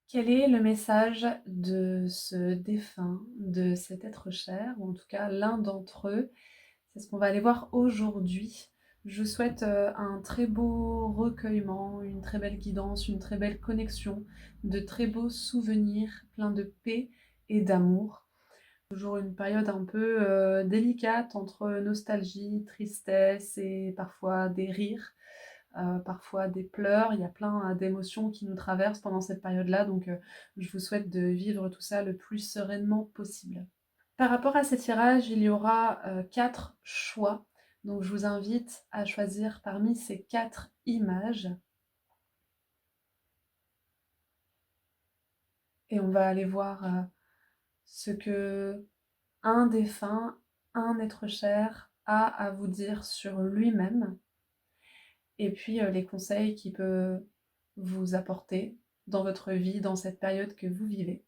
Quel est le message de ce défunt, de cet être cher, ou en tout cas l'un d'entre eux? C'est ce qu'on va aller voir aujourd'hui. Je vous souhaite un très beau recueillement, une très belle guidance, une très belle connexion, de très beaux souvenirs pleins de paix et d'amour. Toujours une période un peu délicate entre nostalgie, tristesse et parfois des rires. Parfois des pleurs, il y a plein d'émotions qui nous traversent pendant cette période-là, donc je vous souhaite de vivre tout ça le plus sereinement possible. Par rapport à ces tirages, il y aura 4 choix, donc je vous invite à choisir parmi ces 4 images. Et on va aller voir ce que un défunt, un être cher a à vous dire sur lui-même, et puis les conseils qu'il peut vous apporter dans votre vie, dans cette période que vous vivez.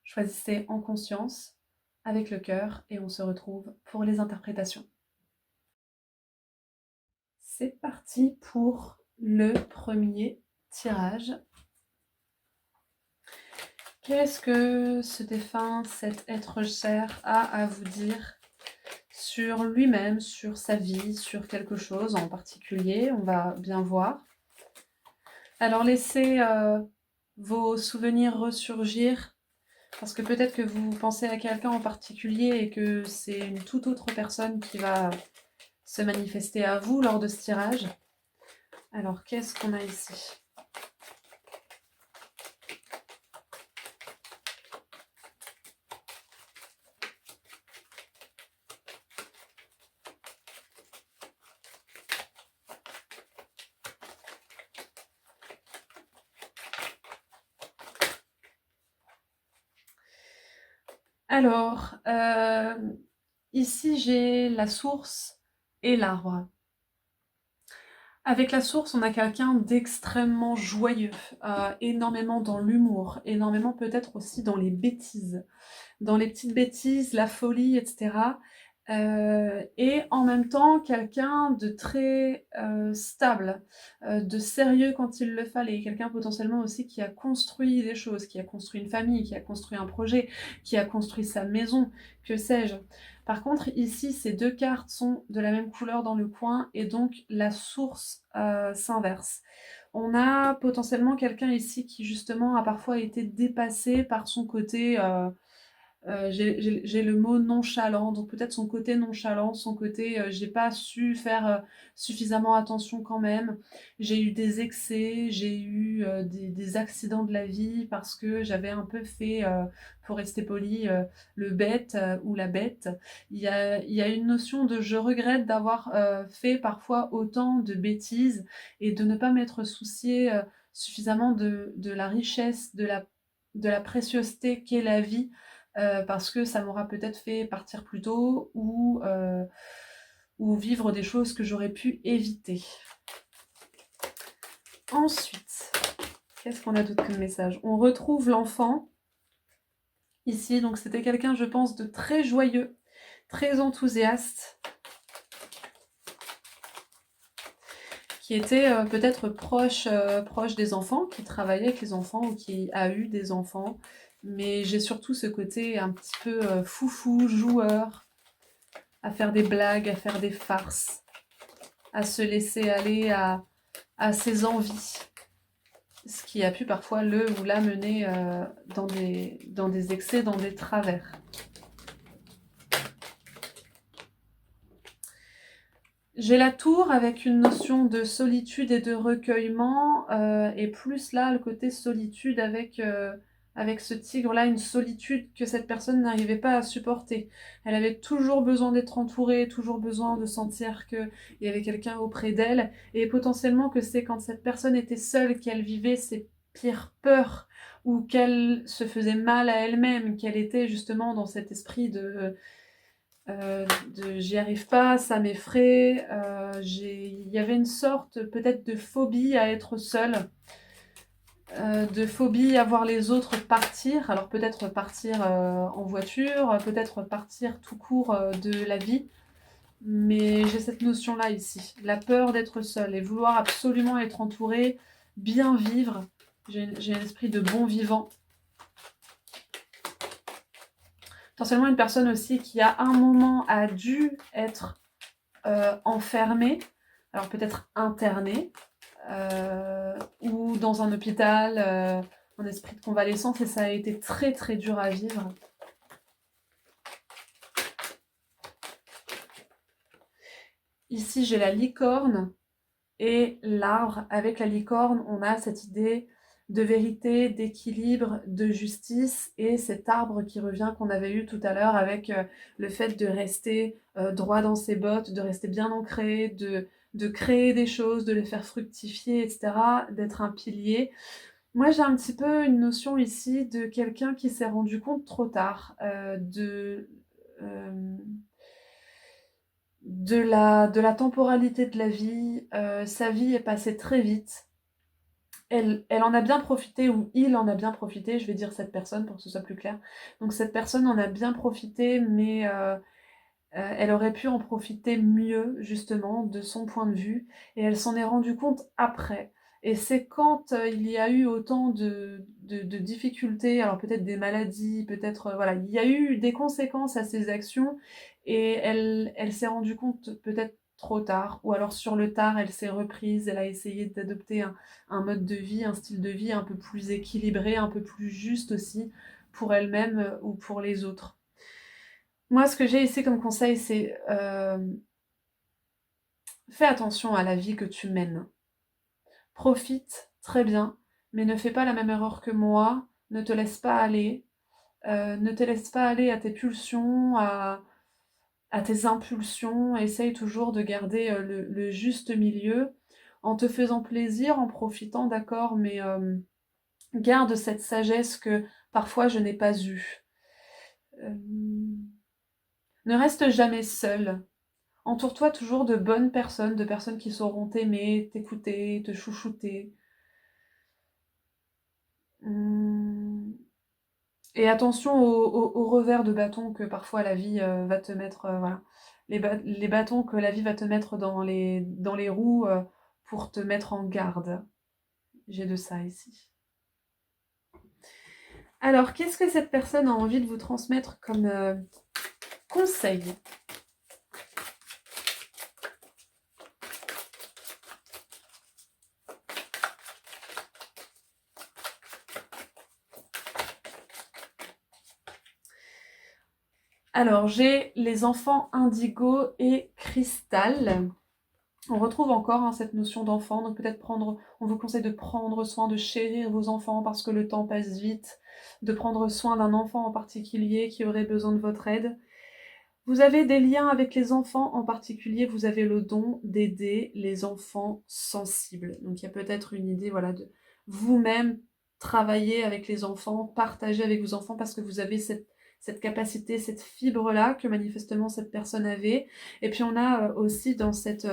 Choisissez en conscience, avec le cœur, et on se retrouve pour les interprétations. C'est parti pour le premier tirage. Qu'est-ce que ce défunt, cet être cher, a à vous dire sur lui-même, sur sa vie, sur quelque chose en particulier? On va bien voir. Alors laissez vos souvenirs ressurgir, parce que peut-être que vous pensez à quelqu'un en particulier et que c'est une toute autre personne qui va se manifester à vous lors de ce tirage. Alors qu'est-ce qu'on a ici? Alors, ici j'ai la source et l'arbre. Avec la source, on a quelqu'un d'extrêmement joyeux, énormément dans l'humour, énormément peut-être aussi dans les bêtises, dans les petites bêtises, la folie, etc. Et en même temps, quelqu'un de très stable, de sérieux quand il le fallait, quelqu'un potentiellement aussi qui a construit des choses, qui a construit une famille, qui a construit un projet, qui a construit sa maison, que sais-je. Par contre, ici, ces deux cartes sont de la même couleur dans le coin, et donc la source s'inverse. On a potentiellement quelqu'un ici qui justement a parfois été dépassé par son côté... j'ai le mot nonchalant, donc peut-être son côté nonchalant, son côté j'ai pas su faire suffisamment attention quand même. J'ai eu des excès, j'ai eu des accidents de la vie parce que j'avais un peu fait, pour rester poli, le bête ou la bête. Il y a une notion de je regrette d'avoir fait parfois autant de bêtises et de ne pas m'être soucié suffisamment de la richesse, de la précieuseté qu'est la vie, parce que ça m'aura peut-être fait partir plus tôt ou vivre des choses que j'aurais pu éviter. Ensuite, qu'est-ce qu'on a d'autre comme message? On retrouve l'enfant ici, donc c'était quelqu'un, je pense, de très joyeux, très enthousiaste, qui était peut-être proche des enfants, qui travaillait avec les enfants ou qui a eu des enfants. Mais j'ai surtout ce côté un petit peu foufou, joueur, à faire des blagues, à faire des farces, à se laisser aller à ses envies, ce qui a pu parfois le ou la mener dans des excès, dans des travers. J'ai la tour avec une notion de solitude et de recueillement, et plus là le côté solitude avec ce tigre-là, une solitude que cette personne n'arrivait pas à supporter. Elle avait toujours besoin d'être entourée, toujours besoin de sentir qu'il y avait quelqu'un auprès d'elle, et potentiellement que c'est quand cette personne était seule qu'elle vivait ses pires peurs, ou qu'elle se faisait mal à elle-même, qu'elle était justement dans cet esprit de j'y arrive pas, ça m'effraie. Il y avait une sorte peut-être de phobie à être seule, de phobie à voir les autres partir. Alors peut-être partir en voiture, peut-être partir tout court de la vie. Mais j'ai cette notion-là ici, la peur d'être seule et vouloir absolument être entourée, bien vivre, J'ai un esprit de bon vivant. Potentiellement une personne aussi qui à un moment a dû être enfermée, alors peut-être internée, ou dans un hôpital, en esprit de convalescence, et ça a été très très dur à vivre. Ici, j'ai la licorne et l'arbre. Avec la licorne, on a cette idée de vérité, d'équilibre, de justice, et cet arbre qui revient qu'on avait eu tout à l'heure avec le fait de rester droit dans ses bottes, de rester bien ancré, de créer des choses, de les faire fructifier, etc., d'être un pilier. Moi, j'ai un petit peu une notion ici de quelqu'un qui s'est rendu compte trop tard euh, de la temporalité de la vie. Sa vie est passée très vite. Elle en a bien profité, ou il en a bien profité, je vais dire cette personne pour que ce soit plus clair. Donc cette personne en a bien profité, mais elle aurait pu en profiter mieux, justement, de son point de vue, et elle s'en est rendue compte après. Et c'est quand il y a eu autant de difficultés, alors peut-être des maladies, peut-être, voilà, il y a eu des conséquences à ses actions, et elle s'est rendue compte peut-être trop tard, ou alors sur le tard, elle s'est reprise, elle a essayé d'adopter un mode de vie, un style de vie un peu plus équilibré, un peu plus juste aussi, pour elle-même ou pour les autres. Moi, ce que j'ai ici comme conseil, c'est fais attention à la vie que tu mènes. Profite, très bien, mais ne fais pas la même erreur que moi. Ne te laisse pas aller. Ne te laisse pas aller à tes pulsions, à tes impulsions. Essaye toujours de garder le juste milieu en te faisant plaisir, en profitant, d'accord, mais garde cette sagesse que parfois je n'ai pas eue. Euh, ne reste jamais seul. Entoure-toi toujours de bonnes personnes, de personnes qui sauront t'aimer, t'écouter, te chouchouter. Hum. Et attention aux revers de bâton que parfois la vie va te mettre, voilà. Les bâtons que la vie va te mettre dans les roues pour te mettre en garde. J'ai de ça ici. Alors, qu'est-ce que cette personne a envie de vous transmettre comme conseil? Alors, j'ai les enfants indigo et cristal. On retrouve encore hein, cette notion d'enfant, donc peut-être on vous conseille de prendre soin, de chérir vos enfants parce que le temps passe vite, de prendre soin d'un enfant en particulier qui aurait besoin de votre aide. Vous avez des liens avec les enfants en particulier, vous avez le don d'aider les enfants sensibles. Donc il y a peut-être une idée voilà, de vous-même travailler avec les enfants, partager avec vos enfants parce que vous avez cette capacité, cette fibre-là que manifestement cette personne avait. Et puis on a aussi dans cette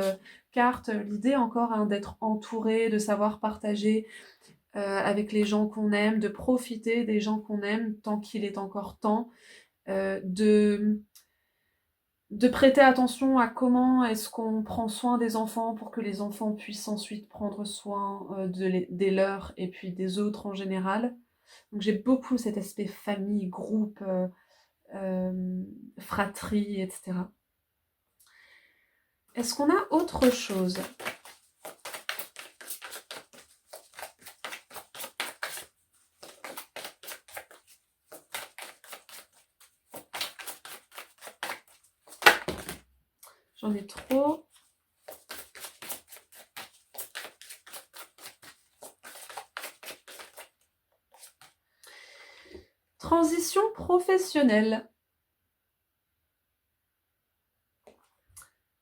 carte l'idée encore hein, d'être entouré, de savoir partager avec les gens qu'on aime, de profiter des gens qu'on aime tant qu'il est encore temps, de prêter attention à comment est-ce qu'on prend soin des enfants pour que les enfants puissent ensuite prendre soin des leurs et puis des autres en général. Donc j'ai beaucoup cet aspect famille, groupe, fratrie, etc. Est-ce qu'on a autre chose? J'en ai trop. Transition professionnelle.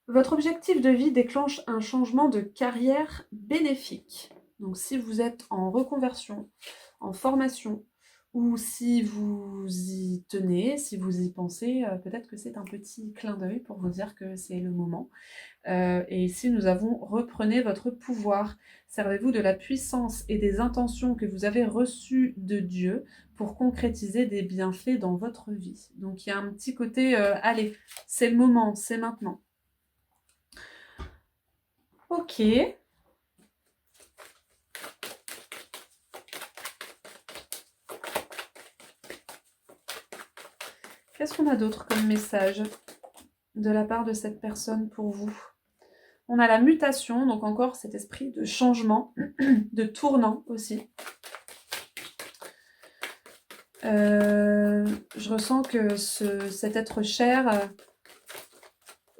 Votre objectif de vie déclenche un changement de carrière bénéfique. Donc si vous êtes en reconversion, en formation, ou si vous y tenez, si vous y pensez, peut-être que c'est un petit clin d'œil pour vous dire que c'est le moment. Et ici, nous avons reprenez votre pouvoir. Servez-vous de la puissance et des intentions que vous avez reçues de Dieu pour concrétiser des bienfaits dans votre vie. Donc il y a un petit côté, allez, c'est le moment, c'est maintenant. Ok. Qu'est-ce qu'on a d'autre comme message de la part de cette personne pour vous? On a la mutation, donc encore cet esprit de changement, de tournant aussi. Je ressens que cet être cher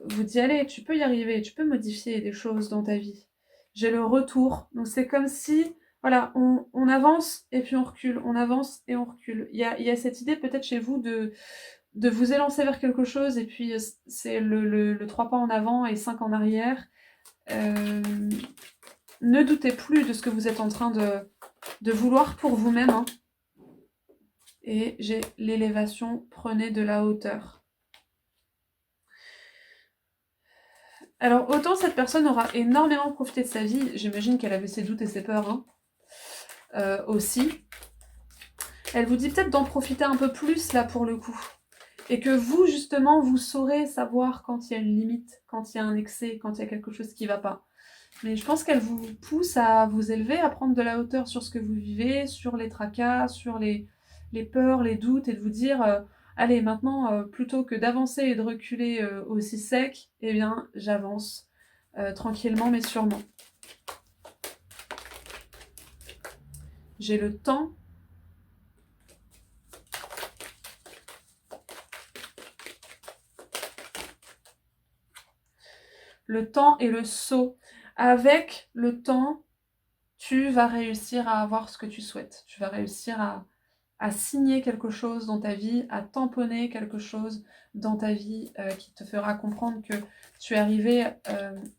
vous dit allez, tu peux y arriver, tu peux modifier des choses dans ta vie. J'ai le retour. Donc c'est comme si, voilà, on avance et puis on recule, on avance et on recule. Il y a cette idée peut-être chez vous de vous élancer vers quelque chose et puis c'est le 3 pas en avant et 5 en arrière. Ne doutez plus de ce que vous êtes en train de vouloir pour vous-même. Hein. Et j'ai l'élévation, prenez de la hauteur. Alors, autant cette personne aura énormément profité de sa vie, j'imagine qu'elle avait ses doutes et ses peurs hein, aussi. Elle vous dit peut-être d'en profiter un peu plus là pour le coup. Et que vous, justement, vous saurez savoir quand il y a une limite, quand il y a un excès, quand il y a quelque chose qui ne va pas. Mais je pense qu'elle vous pousse à vous élever, à prendre de la hauteur sur ce que vous vivez, sur les tracas, sur les peurs, les doutes, et de vous dire allez, maintenant, plutôt que d'avancer et de reculer aussi sec, eh bien, j'avance tranquillement mais sûrement. J'ai le temps. Le temps et le saut. Avec le temps, tu vas réussir à avoir ce que tu souhaites. Tu vas réussir à signer quelque chose dans ta vie, à tamponner quelque chose dans ta vie qui te fera comprendre que tu es arrivé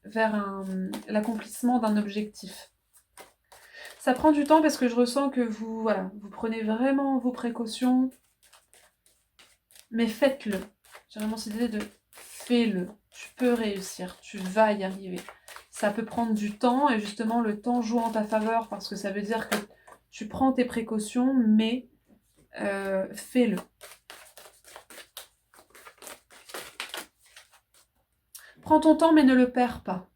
vers l'accomplissement d'un objectif. Ça prend du temps parce que je ressens que vous prenez vraiment vos précautions, mais faites-le. J'ai vraiment cette idée de fais-le. Tu peux réussir, tu vas y arriver. Ça peut prendre du temps et justement le temps joue en ta faveur parce que ça veut dire que tu prends tes précautions, mais fais-le. Prends ton temps mais ne le perds pas.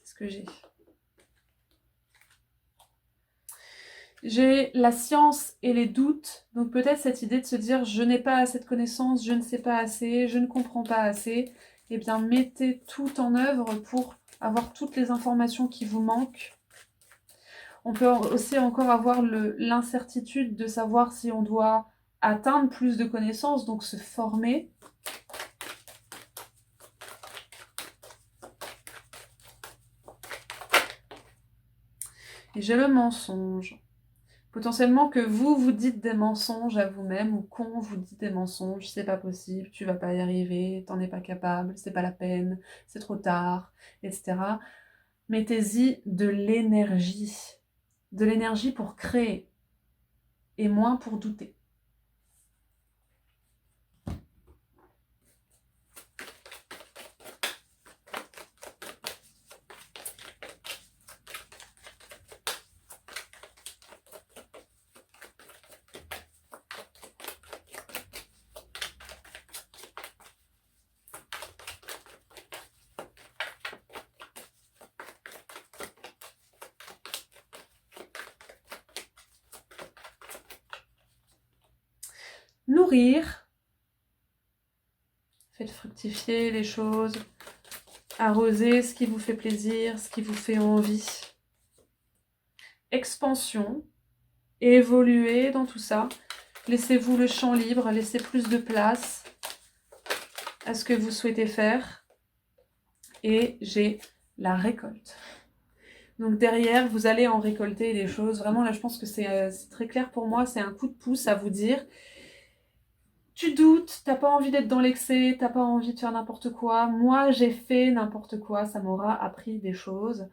C'est ce que j'ai. J'ai la science et les doutes, donc peut-être cette idée de se dire je n'ai pas assez de connaissances, je ne sais pas assez, je ne comprends pas assez. Eh bien mettez tout en œuvre pour avoir toutes les informations qui vous manquent. On peut aussi encore avoir l'incertitude de savoir si on doit atteindre plus de connaissances, donc se former. Et j'ai le mensonge. Potentiellement que vous dites des mensonges à vous-même ou qu'on vous dit des mensonges, c'est pas possible, tu vas pas y arriver, t'en es pas capable, c'est pas la peine, c'est trop tard, etc. Mettez-y de l'énergie pour créer et moins pour douter. Nourrir, faites fructifier les choses, arroser ce qui vous fait plaisir, ce qui vous fait envie. Expansion, évoluer dans tout ça. Laissez-vous le champ libre, laissez plus de place à ce que vous souhaitez faire. Et j'ai la récolte. Donc derrière, vous allez en récolter des choses. Vraiment, là, je pense que c'est très clair pour moi. C'est un coup de pouce à vous dire. Tu doutes, t'as pas envie d'être dans l'excès, t'as pas envie de faire n'importe quoi. Moi, j'ai fait n'importe quoi, ça m'aura appris des choses.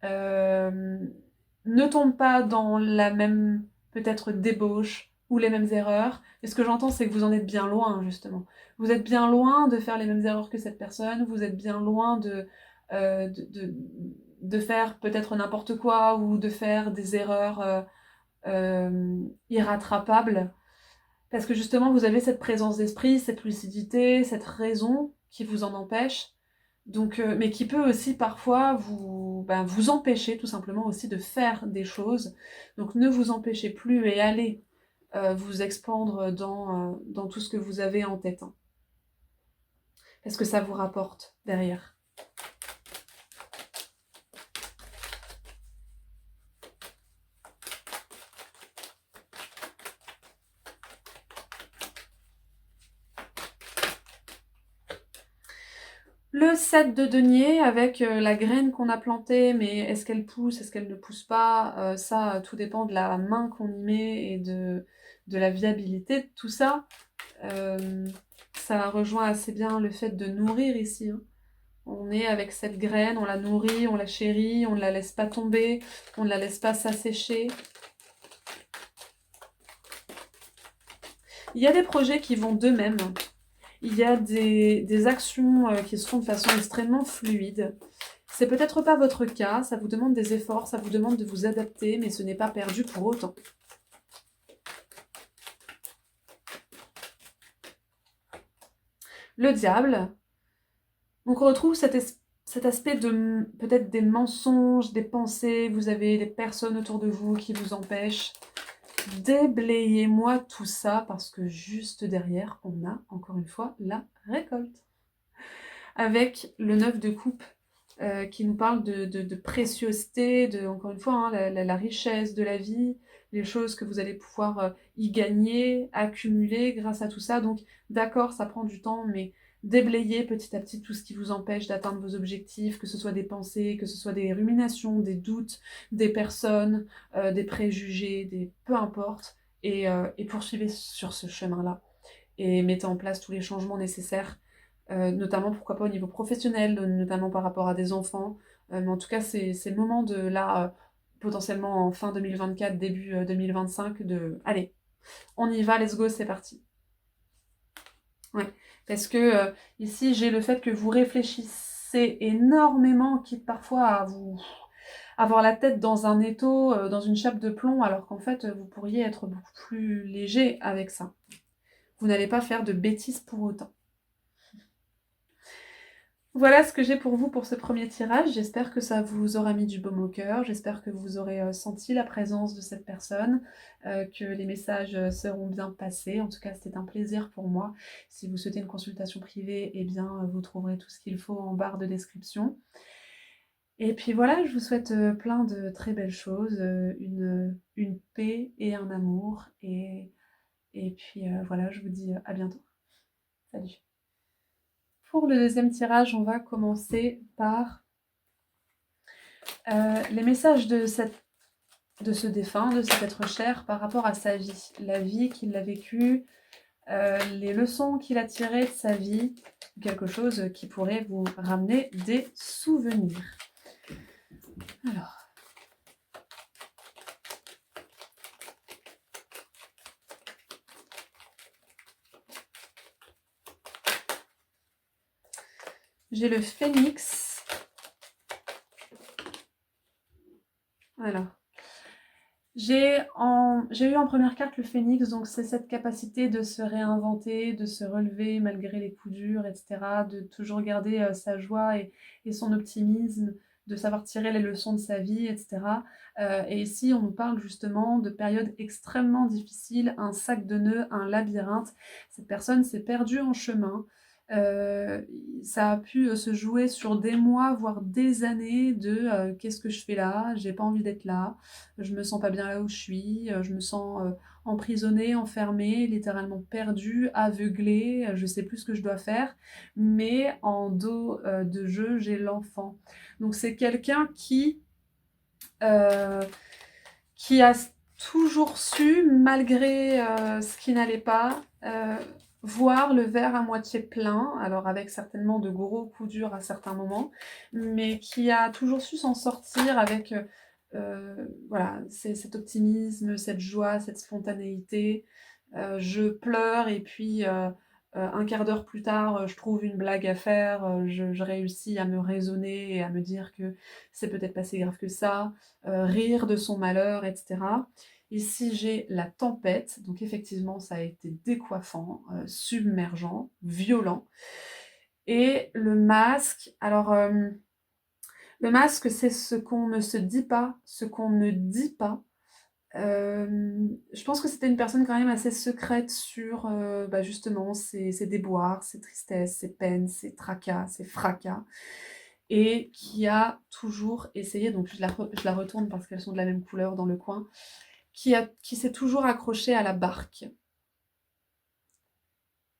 Ne tombe pas dans la même, peut-être, débauche ou les mêmes erreurs. Et ce que j'entends, c'est que vous en êtes bien loin, justement. Vous êtes bien loin de faire les mêmes erreurs que cette personne, vous êtes bien loin de faire peut-être n'importe quoi ou de faire des erreurs irrattrapables. Parce que justement, vous avez cette présence d'esprit, cette lucidité, cette raison qui vous en empêche. Donc, mais qui peut aussi parfois vous empêcher tout simplement aussi de faire des choses. Donc ne vous empêchez plus et allez vous expandre dans tout ce que vous avez en tête, hein. Parce que ça vous rapporte derrière. Le 7 de denier avec la graine qu'on a plantée, mais est-ce qu'elle pousse, est-ce qu'elle ne pousse pas, ça, tout dépend de la main qu'on y met et de la viabilité de tout ça. Ça rejoint assez bien le fait de nourrir ici, hein. On est avec cette graine, on la nourrit, on la chérit, on ne la laisse pas tomber, on ne la laisse pas s'assécher. Il y a des projets qui vont d'eux-mêmes. Il y a des actions qui se font de façon extrêmement fluide. C'est peut-être pas votre cas, ça vous demande des efforts, ça vous demande de vous adapter, mais ce n'est pas perdu pour autant. Le diable. Donc on retrouve cet aspect de peut-être des mensonges, des pensées, vous avez des personnes autour de vous qui vous empêchent. Déblayez-moi tout ça parce que juste derrière, on a encore une fois la récolte. Avec le 9 de coupe qui nous parle de préciosité, encore une fois, hein, la richesse de la vie, les choses que vous allez pouvoir y gagner, accumuler grâce à tout ça. Donc d'accord, ça prend du temps, mais déblayez petit à petit tout ce qui vous empêche d'atteindre vos objectifs, que ce soit des pensées, que ce soit des ruminations, des doutes, des personnes, des préjugés, peu importe, et poursuivez sur ce chemin-là. Et mettez en place tous les changements nécessaires, notamment pourquoi pas au niveau professionnel, notamment par rapport à des enfants. Mais en tout cas, c'est le moment de là, potentiellement en fin 2024, début 2025, de allez, on y va, let's go, c'est parti. Ouais, parce que ici, j'ai le fait que vous réfléchissez énormément, quitte parfois à vous avoir la tête dans un étau, dans une chape de plomb, alors qu'en fait, vous pourriez être beaucoup plus léger avec ça. Vous n'allez pas faire de bêtises pour autant. Voilà ce que j'ai pour vous pour ce premier tirage. J'espère que ça vous aura mis du baume au cœur. J'espère que vous aurez senti la présence de cette personne, que les messages seront bien passés. En tout cas, c'était un plaisir pour moi. Si vous souhaitez une consultation privée, eh bien, vous trouverez tout ce qu'il faut en barre de description. Et puis voilà, je vous souhaite plein de très belles choses, une paix et un amour. Et puis voilà, je vous dis à bientôt. Salut. Pour le deuxième tirage, on va commencer par les messages de ce défunt, de cet être cher par rapport à sa vie, la vie qu'il a vécue, les leçons qu'il a tirées de sa vie, quelque chose qui pourrait vous ramener des souvenirs. Alors. J'ai le phénix. Alors. J'ai eu en première carte le phénix, donc c'est cette capacité de se réinventer, de se relever malgré les coups durs, etc., de toujours garder sa joie et son optimisme, de savoir tirer les leçons de sa vie, etc. Et ici, on nous parle justement de périodes extrêmement difficiles, un sac de nœuds, un labyrinthe. Cette personne s'est perdue en chemin. Euh, Ça a pu se jouer sur des mois, voire des années de qu'est-ce que je fais là, j'ai pas envie d'être là, je me sens pas bien là où je suis, je me sens emprisonnée, enfermée, littéralement perdue, aveuglée, je sais plus ce que je dois faire, mais en dos de jeu, j'ai l'enfant. Donc c'est quelqu'un euh, qui a toujours su, malgré ce qui n'allait pas, voir le verre à moitié plein, alors avec certainement de gros coups durs à certains moments, mais qui a toujours su s'en sortir avec voilà, cet optimisme, cette joie, cette spontanéité. Je pleure et puis un quart d'heure plus tard, je trouve une blague à faire, je réussis à me raisonner et à me dire que c'est peut-être pas si grave que ça, rire de son malheur, etc. Ici, j'ai la tempête, donc effectivement, ça a été décoiffant, submergent, violent. Et le masque, alors le masque, c'est ce qu'on ne se dit pas, ce qu'on ne dit pas, Je pense que c'était une personne quand même assez secrète sur, justement ses déboires, ses tristesses, ses peines, ses tracas, ses fracas et qui a toujours essayé, donc je la retourne parce qu'elles sont de la même couleur dans le coin, qui s'est toujours accrochée à la barque.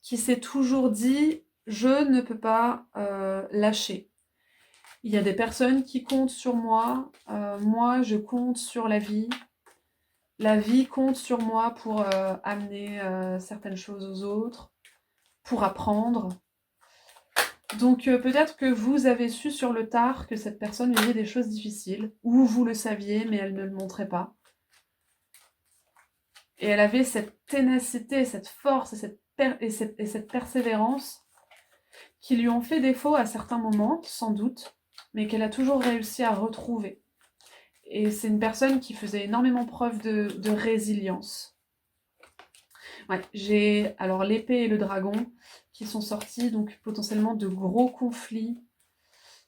Qui s'est toujours dit: «Je ne peux pas, lâcher. Il y a des personnes qui comptent sur moi, moi je compte sur la vie. La vie compte sur moi pour, amener, certaines choses aux autres, pour apprendre». Donc peut-être que vous avez su sur le tard que cette personne vivait des choses difficiles, ou vous le saviez mais elle ne le montrait pas. Et elle avait cette ténacité, cette force et cette persévérance qui lui ont fait défaut à certains moments, sans doute, mais qu'elle a toujours réussi à retrouver. Et c'est une personne qui faisait énormément preuve de résilience. Ouais, j'ai alors l'épée et le dragon qui sont sortis, donc potentiellement de gros conflits,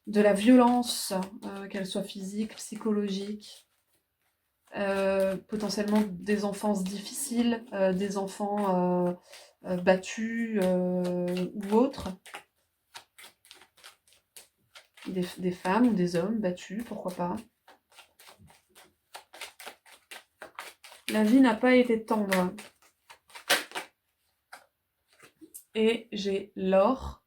de la violence, qu'elle soit physique, psychologique, potentiellement des enfances difficiles, des enfants battus ou autres. Des femmes ou des hommes battus, pourquoi pas. La vie n'a pas été tendre. Et j'ai l'or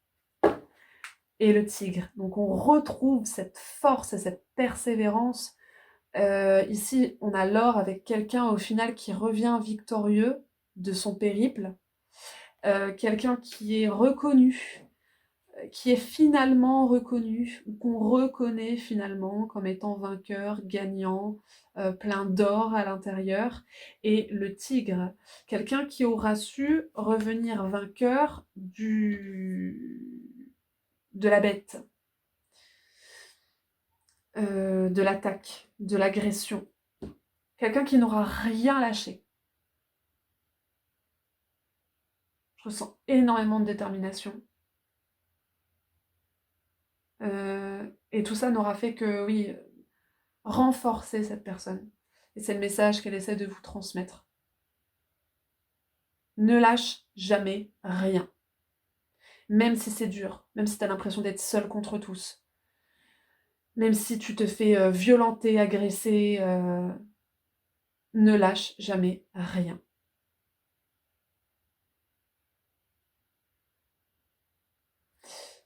et le tigre. Donc on retrouve cette force et cette persévérance. Ici, on a l'or avec quelqu'un au final qui revient victorieux de son périple. Quelqu'un qui est reconnu, qui est finalement reconnu, ou qu'on reconnaît finalement comme étant vainqueur, gagnant, plein d'or à l'intérieur. Et le tigre, quelqu'un qui aura su revenir vainqueur de la bête, de l'attaque, de l'agression. Quelqu'un qui n'aura rien lâché. Je ressens énormément de détermination. Et tout ça n'aura fait que, oui, renforcer cette personne. Et c'est le message qu'elle essaie de vous transmettre. Ne lâche jamais rien. Même si c'est dur, même si tu as l'impression d'être seul contre tous. Même si tu te fais violenter, agresser, ne lâche jamais rien.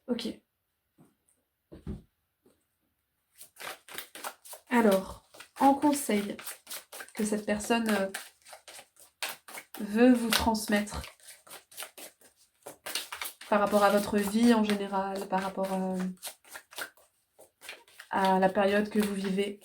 Ok. Alors, en conseil que cette personne veut vous transmettre par rapport à votre vie en général, par rapport à la période que vous vivez.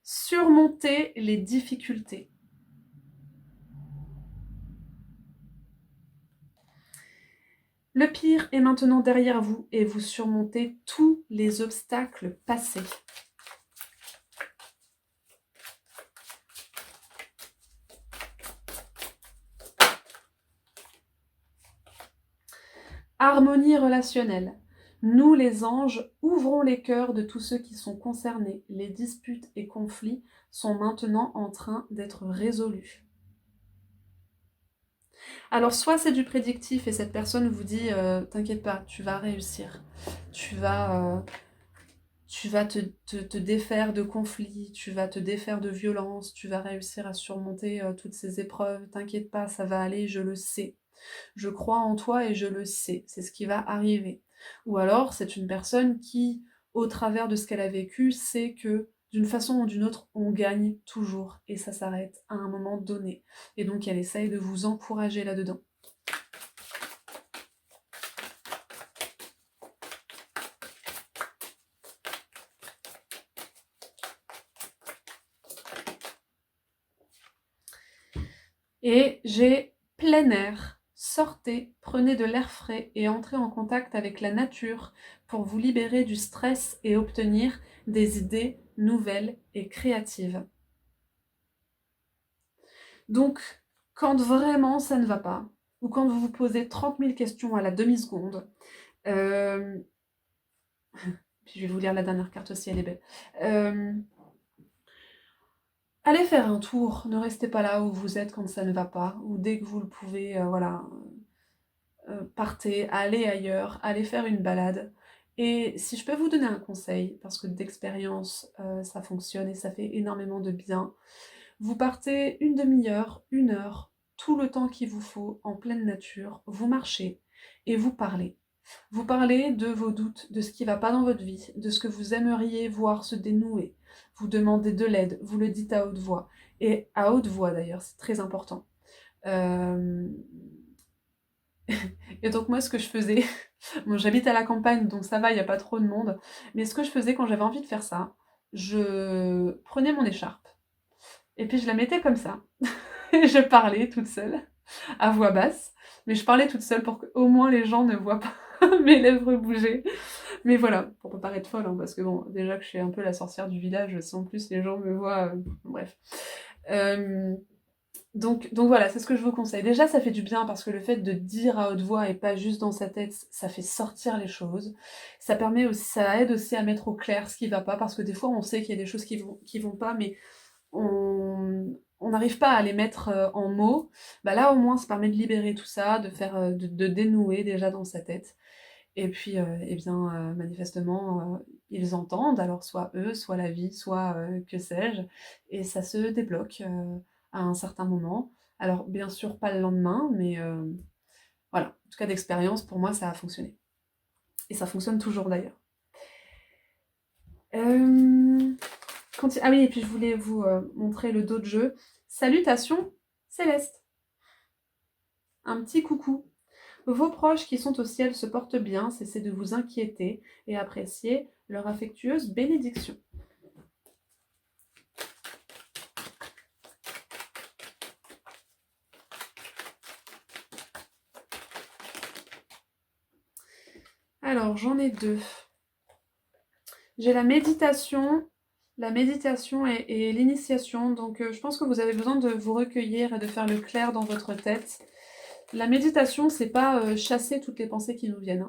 Surmonter les difficultés. Le pire est maintenant derrière vous et vous surmontez tous les obstacles passés. Harmonie relationnelle. Nous, les anges, ouvrons les cœurs de tous ceux qui sont concernés. Les disputes et conflits sont maintenant en train d'être résolus. Alors, soit c'est du prédictif et cette personne vous dit t'inquiète pas, tu vas réussir. Tu vas te défaire de conflits, tu vas te défaire de violences, tu vas réussir à surmonter toutes ces épreuves. T'inquiète pas, ça va aller, je le sais. Je crois en toi et je le sais, c'est ce qui va arriver. Ou alors, c'est une personne qui, au travers de ce qu'elle a vécu, sait que d'une façon ou d'une autre, on gagne toujours et ça s'arrête à un moment donné. Et donc, elle essaye de vous encourager là-dedans. Et j'ai plein air. Sortez, prenez de l'air frais et entrez en contact avec la nature pour vous libérer du stress et obtenir des idées nouvelles et créatives. Donc, quand vraiment ça ne va pas, ou quand vous vous posez 30 000 questions à la demi-seconde. Euh, Puis je vais vous lire la dernière carte aussi, elle est belle. Allez faire un tour, ne restez pas là où vous êtes quand ça ne va pas, ou dès que vous le pouvez, voilà, partez, allez ailleurs, allez faire une balade. Et si je peux vous donner un conseil, parce que d'expérience, ça fonctionne et ça fait énormément de bien, vous partez une demi-heure, une heure, tout le temps qu'il vous faut en pleine nature, vous marchez et vous parlez. Vous parlez de vos doutes, de ce qui ne va pas dans votre vie, de ce que vous aimeriez voir se dénouer. Vous demandez de l'aide, vous le dites à haute voix. Et à haute voix d'ailleurs, c'est très important. Euh, Et donc moi ce que je faisais, bon, j'habite à la campagne donc ça va, il n'y a pas trop de monde, mais ce que je faisais quand j'avais envie de faire ça, je prenais mon écharpe et puis je la mettais comme ça. Et je parlais toute seule, à voix basse, mais je parlais toute seule pour qu'au moins les gens ne voient pas mes lèvres bouger. Mais voilà, pour pas paraître folle, hein, parce que bon, déjà que je suis un peu la sorcière du village, si en plus les gens me voient, bref. Euh, donc voilà, c'est ce que je vous conseille. Déjà, ça fait du bien parce que le fait de dire à haute voix et pas juste dans sa tête, ça fait sortir les choses. Ça permet aussi, ça aide aussi à mettre au clair ce qui va pas, parce que des fois on sait qu'il y a des choses qui vont pas, mais on n'arrive pas à les mettre en mots. Bah là au moins ça permet de libérer tout ça, de faire, de dénouer déjà dans sa tête. Et puis, eh bien, manifestement, ils entendent, alors soit eux, soit la vie, soit que sais-je, et ça se débloque à un certain moment. Alors, bien sûr, pas le lendemain, mais voilà. En tout cas, d'expérience, pour moi, ça a fonctionné. Et ça fonctionne toujours d'ailleurs. Ah oui, et puis je voulais vous montrer le dos de jeu. Salutations, Céleste. Un petit coucou. Vos proches qui sont au ciel se portent bien, cessez de vous inquiéter et appréciez leur affectueuse bénédiction. Alors, j'en ai deux. J'ai la méditation et l'initiation. Donc, je pense que vous avez besoin de vous recueillir et de faire le clair dans votre tête. La méditation, c'est pas chasser toutes les pensées qui nous viennent,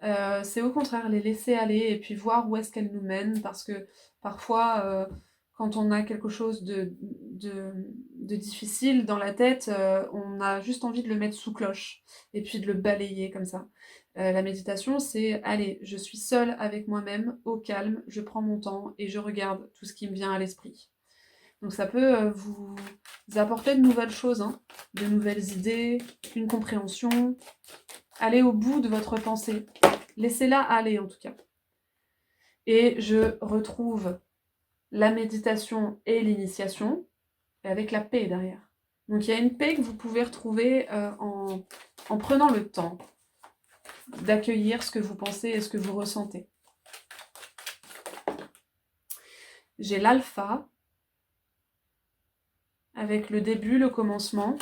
hein. C'est au contraire les laisser aller et puis voir où est-ce qu'elles nous mènent, parce que parfois, quand on a quelque chose de difficile dans la tête, on a juste envie de le mettre sous cloche et puis de le balayer comme ça. La méditation, c'est allez, je suis seule avec moi-même, au calme, je prends mon temps et je regarde tout ce qui me vient à l'esprit. Donc ça peut vous apporter de nouvelles choses, hein, de nouvelles idées, une compréhension. Allez au bout de votre pensée. Laissez-la aller en tout cas. Et je retrouve la méditation et l'initiation avec la paix derrière. Donc il y a une paix que vous pouvez retrouver en prenant le temps d'accueillir ce que vous pensez et ce que vous ressentez. J'ai l'alpha avec le début, le commencement.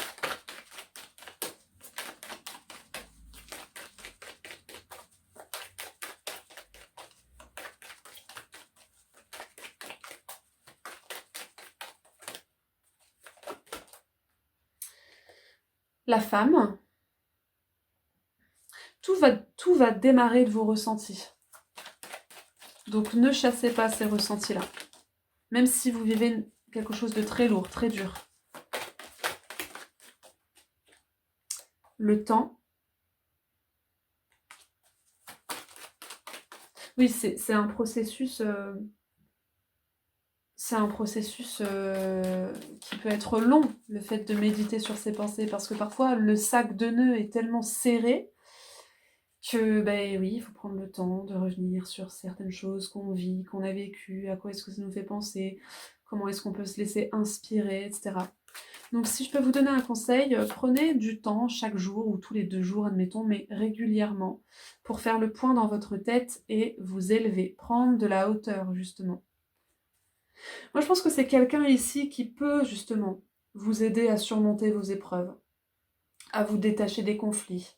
La femme. Tout va démarrer de vos ressentis. Donc ne chassez pas ces ressentis-là. Même si vous vivez quelque chose de très lourd, très dur. Le temps. Oui, c'est un processus... c'est un processus qui peut être long, le fait de méditer sur ses pensées, parce que parfois le sac de nœuds est tellement serré que, ben oui, il faut prendre le temps de revenir sur certaines choses qu'on vit, qu'on a vécues, à quoi est-ce que ça nous fait penser, comment est-ce qu'on peut se laisser inspirer, etc. Donc si je peux vous donner un conseil, prenez du temps chaque jour, ou tous les 2 jours, admettons, mais régulièrement, pour faire le point dans votre tête et vous élever, prendre de la hauteur, justement. Moi, je pense que c'est quelqu'un ici qui peut justement vous aider à surmonter vos épreuves, à vous détacher des conflits,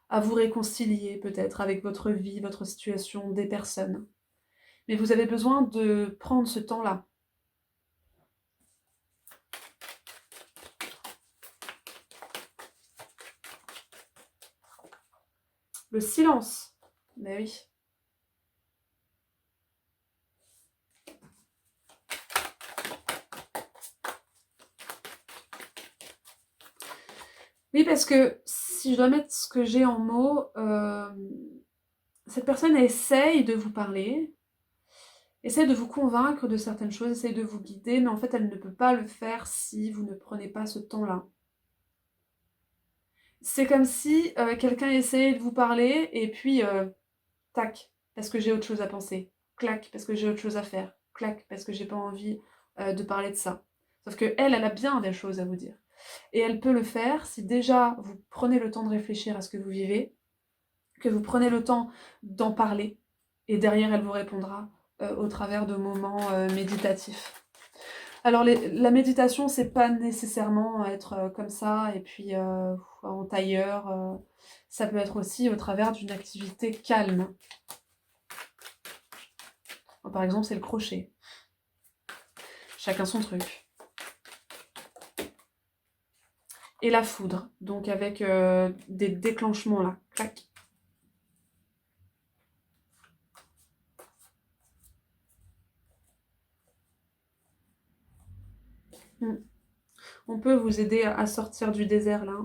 à vous réconcilier peut-être avec votre vie, votre situation, des personnes. Mais vous avez besoin de prendre ce temps-là. Le silence. Ben oui. Oui, parce que si je dois mettre ce que j'ai en mots, cette personne essaye de vous parler, essaye de vous convaincre de certaines choses, essaye de vous guider, mais en fait, elle ne peut pas le faire si vous ne prenez pas ce temps-là. C'est comme si quelqu'un essayait de vous parler et puis tac, parce que j'ai autre chose à penser. Clac, parce que j'ai autre chose à faire. Clac, parce que j'ai pas envie de parler de ça. Sauf que elle a bien des choses à vous dire. Et elle peut le faire si déjà vous prenez le temps de réfléchir à ce que vous vivez, que vous prenez le temps d'en parler, et derrière elle vous répondra au travers de moments méditatifs. Alors la méditation, c'est pas nécessairement être comme ça et puis en tailleur. Ça peut être aussi au travers d'une activité calme. Par exemple, c'est le crochet. Chacun son truc. Et la foudre, donc avec des déclenchements là. Clac. On peut vous aider à sortir du désert là.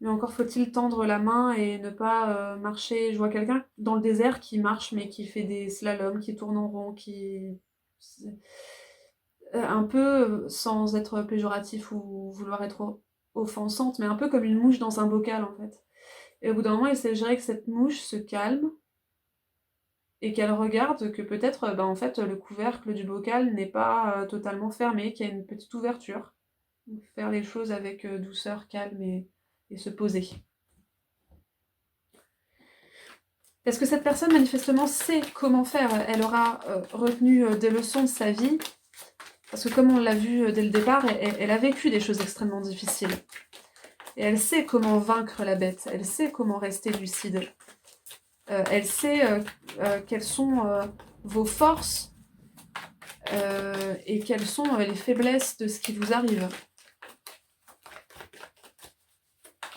Mais encore faut-il tendre la main et ne pas marcher. Je vois quelqu'un dans le désert qui marche mais qui fait des slaloms, qui tourne en rond, qui... un peu, sans être péjoratif ou vouloir être offensante, mais un peu comme une mouche dans un bocal en fait. Et au bout d'un moment, il s'agirait que cette mouche se calme et qu'elle regarde que peut-être en fait, le couvercle du bocal n'est pas totalement fermé, qu'il y a une petite ouverture. Donc, faire les choses avec douceur, calme et se poser. Parce que cette personne, manifestement, sait comment faire. Elle aura retenu des leçons de sa vie. Parce que comme on l'a vu dès le départ, elle a vécu des choses extrêmement difficiles. Et elle sait comment vaincre la bête. Elle sait comment rester lucide. Elle sait quelles sont vos forces et quelles sont les faiblesses de ce qui vous arrive.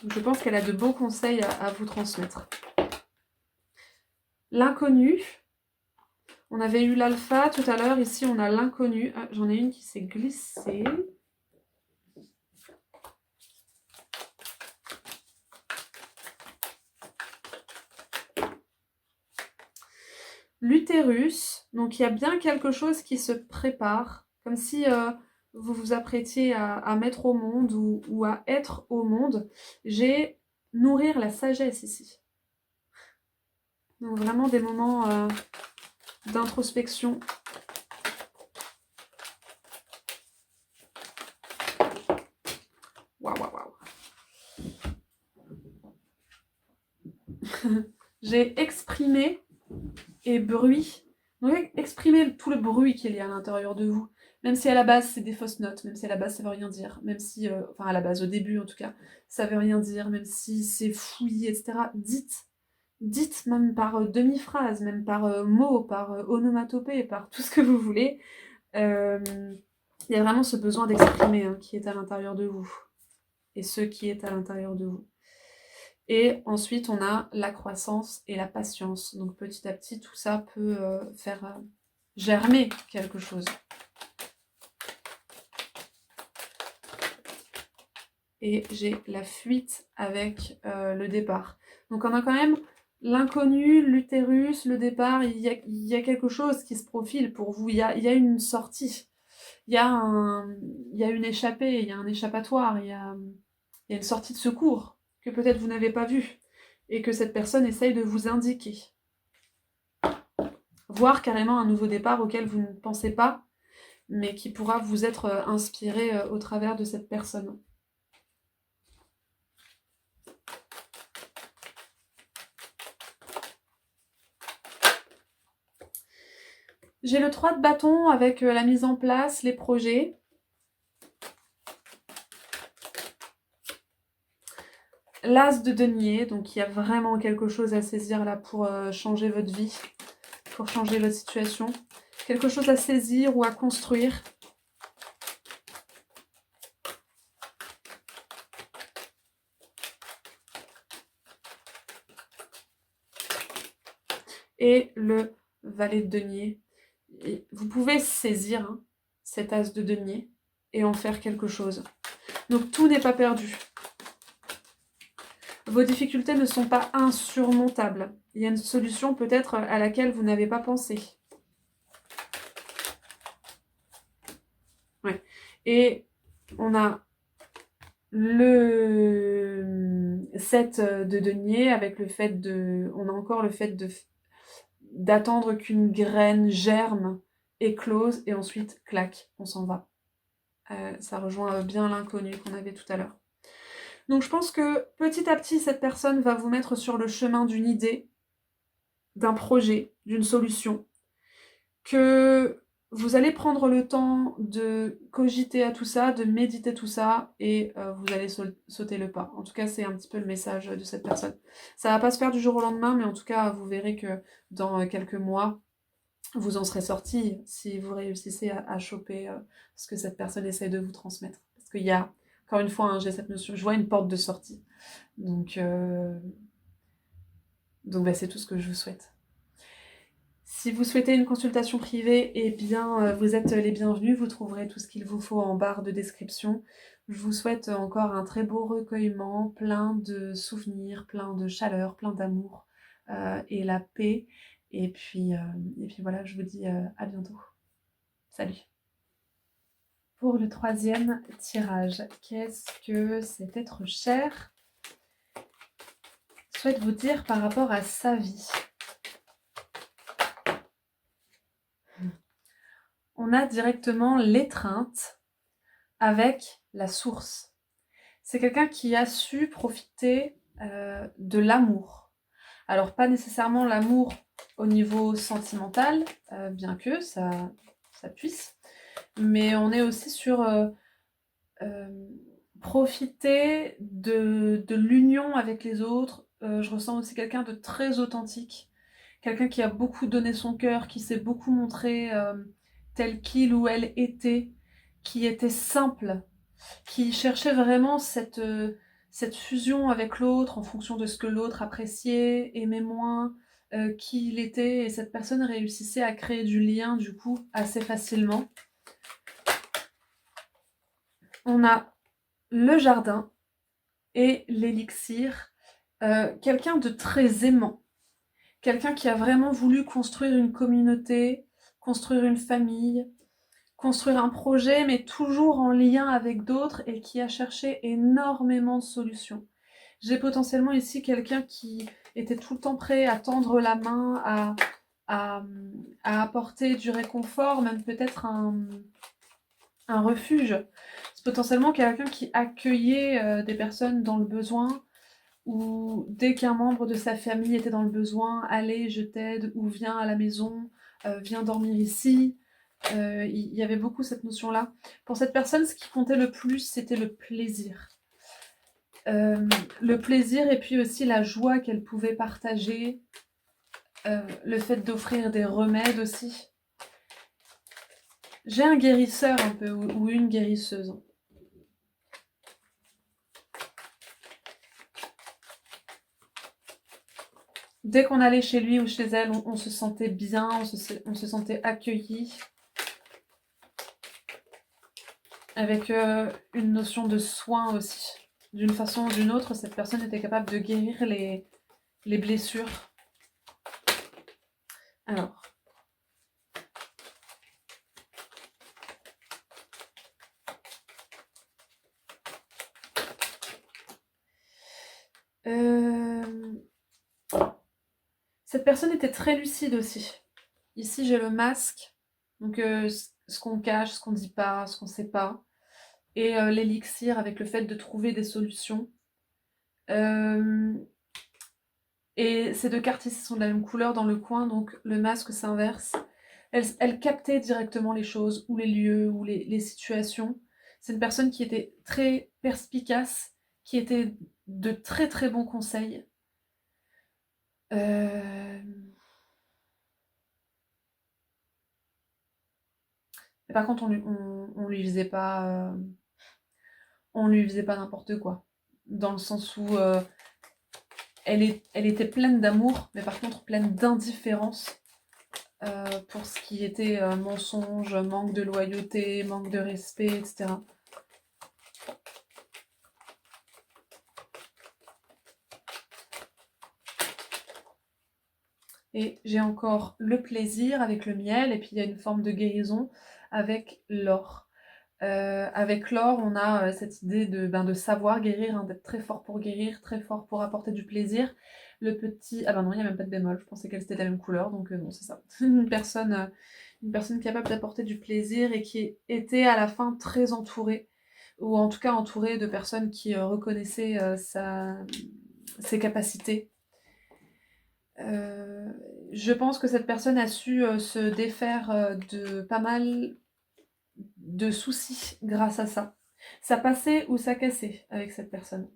Donc, je pense qu'elle a de beaux conseils à vous transmettre. L'inconnu. On avait eu l'alpha tout à l'heure, ici on a l'inconnu. Ah, j'en ai une qui s'est glissée. L'utérus, donc il y a bien quelque chose qui se prépare, comme si vous vous apprêtiez à mettre au monde ou à être au monde. J'ai nourrir la sagesse ici. Donc vraiment des moments d'introspection. Waouh, waouh, waouh. J'ai exprimé et bruit. Donc exprimez tout le bruit qu'il y a à l'intérieur de vous. Même si à la base c'est des fausses notes, même si à la base ça veut rien dire, même si, enfin à la base, au début en tout cas, ça veut rien dire, même si c'est fouillis, etc. Dites même par demi-phrase, même par mot, par onomatopée, par tout ce que vous voulez. Il y a vraiment ce besoin d'exprimer qui est à l'intérieur de vous. Et ce qui est à l'intérieur de vous. Et ensuite, on a la croissance et la patience. Donc petit à petit, tout ça peut faire germer quelque chose. Et j'ai la fuite avec le départ. Donc on a quand même l'inconnu, l'utérus, le départ. Il y a quelque chose qui se profile pour vous. Il y a une sortie. Il y a une échappée, il y a un échappatoire, il y a une sortie de secours que peut-être vous n'avez pas vue et que cette personne essaye de vous indiquer. Voire carrément un nouveau départ auquel vous ne pensez pas, mais qui pourra vous être inspiré au travers de cette personne. J'ai le 3 de bâton avec la mise en place, les projets. L'as de denier, donc il y a vraiment quelque chose à saisir là pour changer votre vie, pour changer votre situation. Quelque chose à saisir ou à construire. et le valet de denier. Et vous pouvez saisir cet as de denier et en faire quelque chose. Donc tout n'est pas perdu. Vos difficultés ne sont pas insurmontables. Il y a une solution peut-être à laquelle vous n'avez pas pensé. Ouais. Et on a le 7 de denier avec le fait de... On a encore le fait d'attendre qu'une graine germe, éclose et ensuite, clac, on s'en va. Ça rejoint bien l'inconnu qu'on avait tout à l'heure. Donc je pense que petit à petit, cette personne va vous mettre sur le chemin d'une idée, d'un projet, d'une solution, que vous allez prendre le temps de cogiter à tout ça, de méditer tout ça, et vous allez sauter le pas. En tout cas, c'est un petit peu le message de cette personne. Ça va pas se faire du jour au lendemain, mais en tout cas, vous verrez que dans quelques mois, vous en serez sorti si vous réussissez à choper ce que cette personne essaie de vous transmettre. Parce qu'il y a, encore une fois, j'ai cette notion, je vois une porte de sortie. Donc bah, c'est tout ce que je vous souhaite. Si vous souhaitez une consultation privée, eh bien, vous êtes les bienvenus. Vous trouverez tout ce qu'il vous faut en barre de description. Je vous souhaite encore un très beau recueillement, plein de souvenirs, plein de chaleur, plein d'amour et la paix. Et puis voilà, je vous dis à bientôt. Salut. Pour le troisième tirage, qu'est-ce que cet être cher souhaite vous dire par rapport à sa vie? On a directement l'étreinte avec la source. C'est quelqu'un qui a su profiter de l'amour. Alors pas nécessairement l'amour au niveau sentimental, bien que ça puisse, mais on est aussi sur profiter de l'union avec les autres. Je ressens aussi quelqu'un de très authentique, quelqu'un qui a beaucoup donné son cœur, qui s'est beaucoup montré tel qu'il ou elle était, qui était simple, qui cherchait vraiment cette fusion avec l'autre en fonction de ce que l'autre appréciait, aimait moins, qui il était, et cette personne réussissait à créer du lien du coup assez facilement. On a le jardin et l'élixir, quelqu'un de très aimant, quelqu'un qui a vraiment voulu construire une communauté, construire une famille, construire un projet, mais toujours en lien avec d'autres et qui a cherché énormément de solutions. J'ai potentiellement ici quelqu'un qui était tout le temps prêt à tendre la main, à apporter du réconfort, même peut-être un refuge. C'est potentiellement quelqu'un qui accueillait des personnes dans le besoin, ou dès qu'un membre de sa famille était dans le besoin, allez, je t'aide, ou viens à la maison, viens dormir ici. Il y avait beaucoup cette notion-là. Pour cette personne, ce qui comptait le plus, c'était le plaisir. Le plaisir et puis aussi la joie qu'elle pouvait partager, le fait d'offrir des remèdes aussi. J'ai un guérisseur un peu, ou une guérisseuse. Dès qu'on allait chez lui ou chez elle, on se sentait bien, on se sentait accueilli. Avec une notion de soin aussi. D'une façon ou d'une autre, cette personne était capable de guérir les blessures. Alors. Cette personne était très lucide aussi. Ici, j'ai le masque. Donc, ce qu'on cache, ce qu'on dit pas, ce qu'on sait pas. Et l'élixir avec le fait de trouver des solutions. Et ces deux cartes ici sont de la même couleur dans le coin, donc le masque s'inverse. Elle captait directement les choses, ou les lieux, ou les situations. C'est une personne qui était très perspicace, qui était de très très bons conseils. Mais par contre, on lui faisait pas, on lui faisait pas n'importe quoi. Dans le sens où elle était pleine d'amour, mais par contre pleine d'indifférence pour ce qui était mensonge, manque de loyauté, manque de respect, etc. Et j'ai encore le plaisir avec le miel, et puis il y a une forme de guérison avec l'or. Avec l'or, on a cette idée de savoir guérir, hein, d'être très fort pour guérir, très fort pour apporter du plaisir. Le petit... Ah ben non, il n'y a même pas de bémol, je pensais qu'elle était de la même couleur, donc non, c'est ça. Une personne capable d'apporter du plaisir et qui était à la fin très entourée, ou en tout cas entourée de personnes qui reconnaissaient ses capacités. Je pense que cette personne a su se défaire de pas mal de soucis grâce à ça. Ça passait ou ça cassait avec cette personne.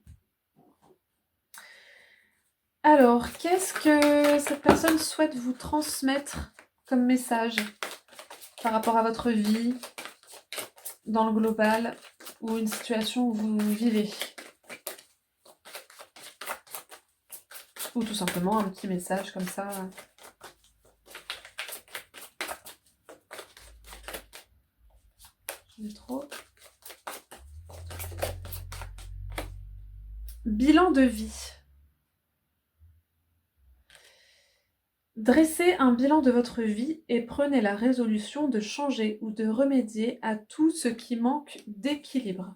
Alors, qu'est-ce que cette personne souhaite vous transmettre comme message par rapport à votre vie, dans le global, ou une situation où vous vivez? Ou tout simplement un petit message comme ça. J'en ai trop. Bilan de vie. Dressez un bilan de votre vie et prenez la résolution de changer ou de remédier à tout ce qui manque d'équilibre.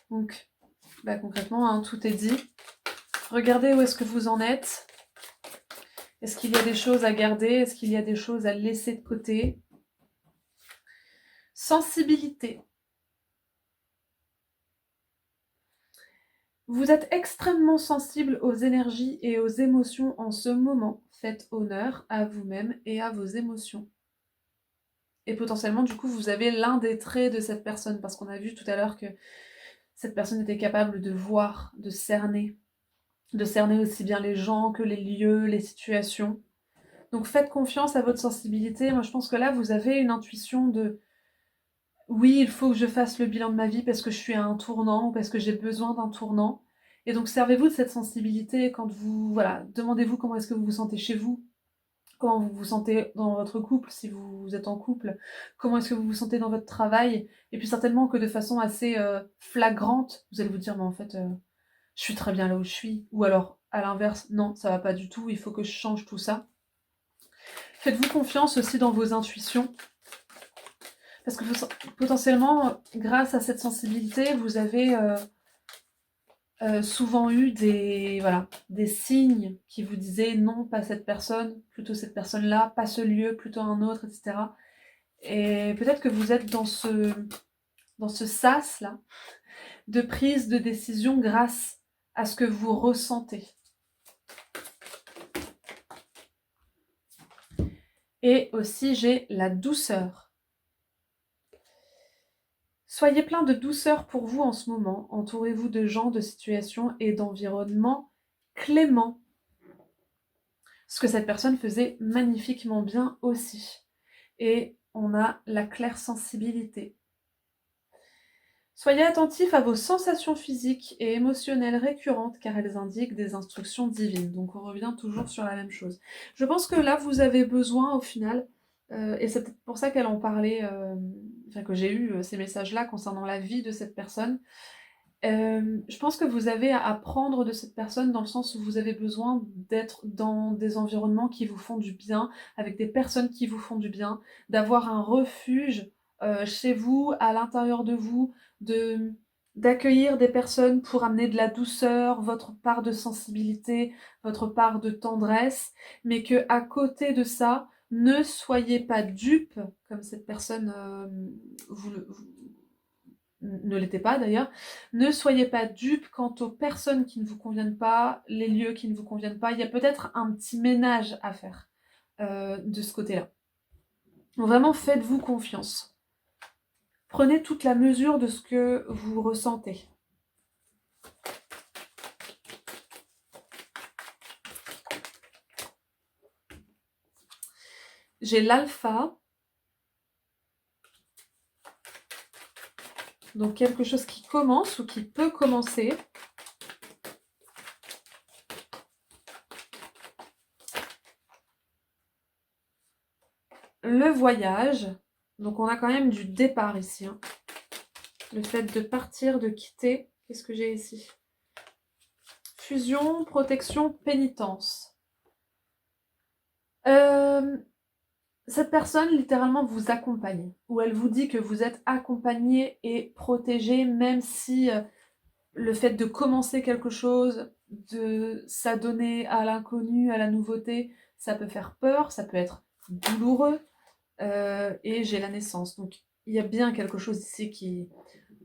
Donc, concrètement, hein, tout est dit. Regardez où est-ce que vous en êtes. Est-ce qu'il y a des choses à garder? Est-ce qu'il y a des choses à laisser de côté? Sensibilité. Vous êtes extrêmement sensible aux énergies et aux émotions en ce moment. Faites honneur à vous-même et à vos émotions. Et potentiellement, du coup, vous avez l'un des traits de cette personne, parce qu'on a vu tout à l'heure que cette personne était capable de voir, de cerner aussi bien les gens que les lieux, les situations. Donc faites confiance à votre sensibilité. Moi, je pense que là, vous avez une intuition de oui, il faut que je fasse le bilan de ma vie parce que je suis à un tournant ou parce que j'ai besoin d'un tournant. Et donc servez-vous de cette sensibilité quand vous... Voilà, demandez-vous comment est-ce que vous vous sentez chez vous, comment vous vous sentez dans votre couple, si vous êtes en couple, comment est-ce que vous vous sentez dans votre travail. Et puis certainement que de façon assez flagrante, vous allez vous dire, mais en fait, je suis très bien là où je suis. Ou alors, à l'inverse, non, ça va pas du tout, il faut que je change tout ça. Faites-vous confiance aussi dans vos intuitions. Parce que potentiellement, grâce à cette sensibilité, vous avez souvent eu des signes qui vous disaient non, pas cette personne, plutôt cette personne-là, pas ce lieu, plutôt un autre, etc. Et peut-être que vous êtes dans ce sas-là de prise de décision grâce à ce que vous ressentez. Et aussi, j'ai la douceur. Soyez plein de douceur pour vous en ce moment. Entourez-vous de gens, de situations et d'environnements cléments. Ce que cette personne faisait magnifiquement bien aussi. Et on a la claire sensibilité. Soyez attentifs à vos sensations physiques et émotionnelles récurrentes car elles indiquent des instructions divines. Donc on revient toujours sur la même chose. Je pense que là vous avez besoin au final, et c'est peut-être pour ça qu'elle en parlait, que j'ai eu ces messages-là concernant la vie de cette personne. Je pense que vous avez à apprendre de cette personne dans le sens où vous avez besoin d'être dans des environnements qui vous font du bien, avec des personnes qui vous font du bien, d'avoir un refuge chez vous, à l'intérieur de vous, d'accueillir des personnes pour amener de la douceur, votre part de sensibilité, votre part de tendresse, mais que à côté de ça, ne soyez pas dupes, comme cette personne ne l'était pas d'ailleurs. Ne soyez pas dupes quant aux personnes qui ne vous conviennent pas, les lieux qui ne vous conviennent pas. Il y a peut-être un petit ménage à faire de ce côté-là. Vraiment, faites-vous confiance. Prenez toute la mesure de ce que vous ressentez. J'ai l'alpha. Donc quelque chose qui commence ou qui peut commencer. Le voyage. Donc on a quand même du départ ici. Hein. Le fait de partir, de quitter. Qu'est-ce que j'ai ici? Fusion, protection, pénitence. Cette personne littéralement vous accompagne. Ou elle vous dit que vous êtes accompagné et protégé, même si le fait de commencer quelque chose, de s'adonner à l'inconnu, à la nouveauté, ça peut faire peur, ça peut être douloureux. Et j'ai la naissance. Donc il y a bien quelque chose ici qui,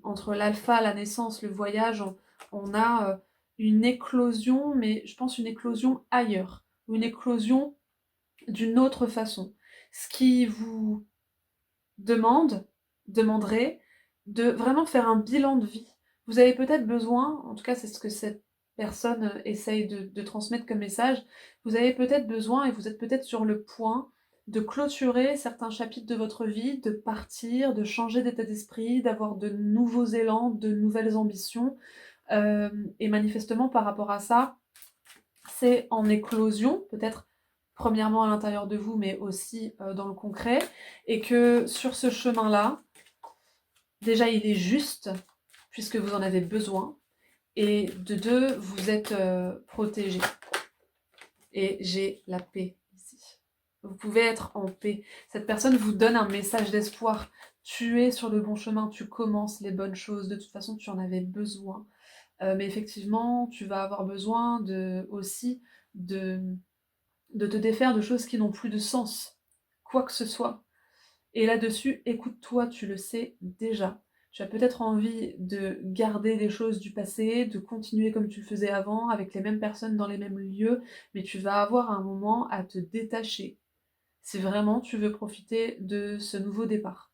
entre l'alpha, la naissance, le voyage, on a une éclosion, mais je pense une éclosion ailleurs, ou une éclosion d'une autre façon. Ce qui vous demanderait de vraiment faire un bilan de vie. Vous avez peut-être besoin, en tout cas c'est ce que cette personne essaye de transmettre comme message, vous avez peut-être besoin, et vous êtes peut-être sur le point, de clôturer certains chapitres de votre vie, de partir, de changer d'état d'esprit, d'avoir de nouveaux élans, de nouvelles ambitions. Et manifestement par rapport à ça, c'est en éclosion, peut-être premièrement à l'intérieur de vous, mais aussi dans le concret, et que sur ce chemin-là, déjà il est juste, puisque vous en avez besoin, et de deux, vous êtes protégé. Et j'ai la paix ici. Vous pouvez être en paix. Cette personne vous donne un message d'espoir. Tu es sur le bon chemin, tu commences les bonnes choses, de toute façon tu en avais besoin. Mais effectivement, tu vas avoir besoin aussi de te défaire de choses qui n'ont plus de sens, quoi que ce soit. Et là-dessus, écoute-toi, tu le sais déjà. Tu as peut-être envie de garder des choses du passé, de continuer comme tu le faisais avant, avec les mêmes personnes dans les mêmes lieux, mais tu vas avoir un moment à te détacher, si vraiment tu veux profiter de ce nouveau départ.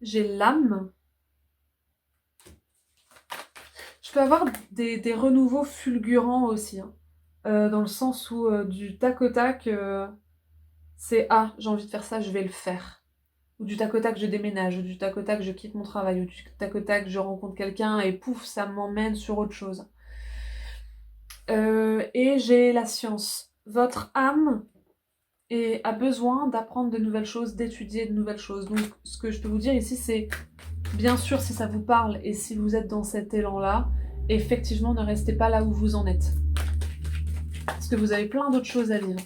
J'ai l'âme. Je peux avoir des renouveaux fulgurants aussi, hein. Dans le sens où du tac au tac, c'est ah, j'ai envie de faire ça, je vais le faire. Ou du tac au tac, je déménage, ou du tac au tac, je quitte mon travail, ou du tac au tac, je rencontre quelqu'un et pouf, ça m'emmène sur autre chose. Et j'ai la science. Votre âme a besoin d'apprendre de nouvelles choses, d'étudier de nouvelles choses. Donc, ce que je peux vous dire ici, c'est bien sûr, si ça vous parle et si vous êtes dans cet élan-là, effectivement, ne restez pas là où vous en êtes. Parce que vous avez plein d'autres choses à vivre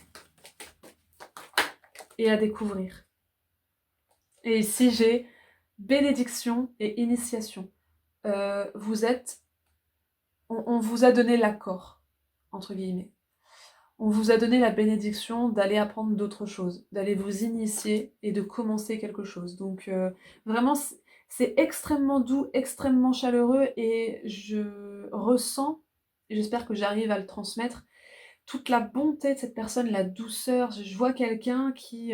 et à découvrir. Et ici, j'ai bénédiction et initiation. On vous a donné l'accord, entre guillemets. On vous a donné la bénédiction d'aller apprendre d'autres choses, d'aller vous initier et de commencer quelque chose. Donc vraiment, c'est extrêmement doux, extrêmement chaleureux et je ressens, et j'espère que j'arrive à le transmettre, toute la bonté de cette personne, la douceur. Je vois quelqu'un qui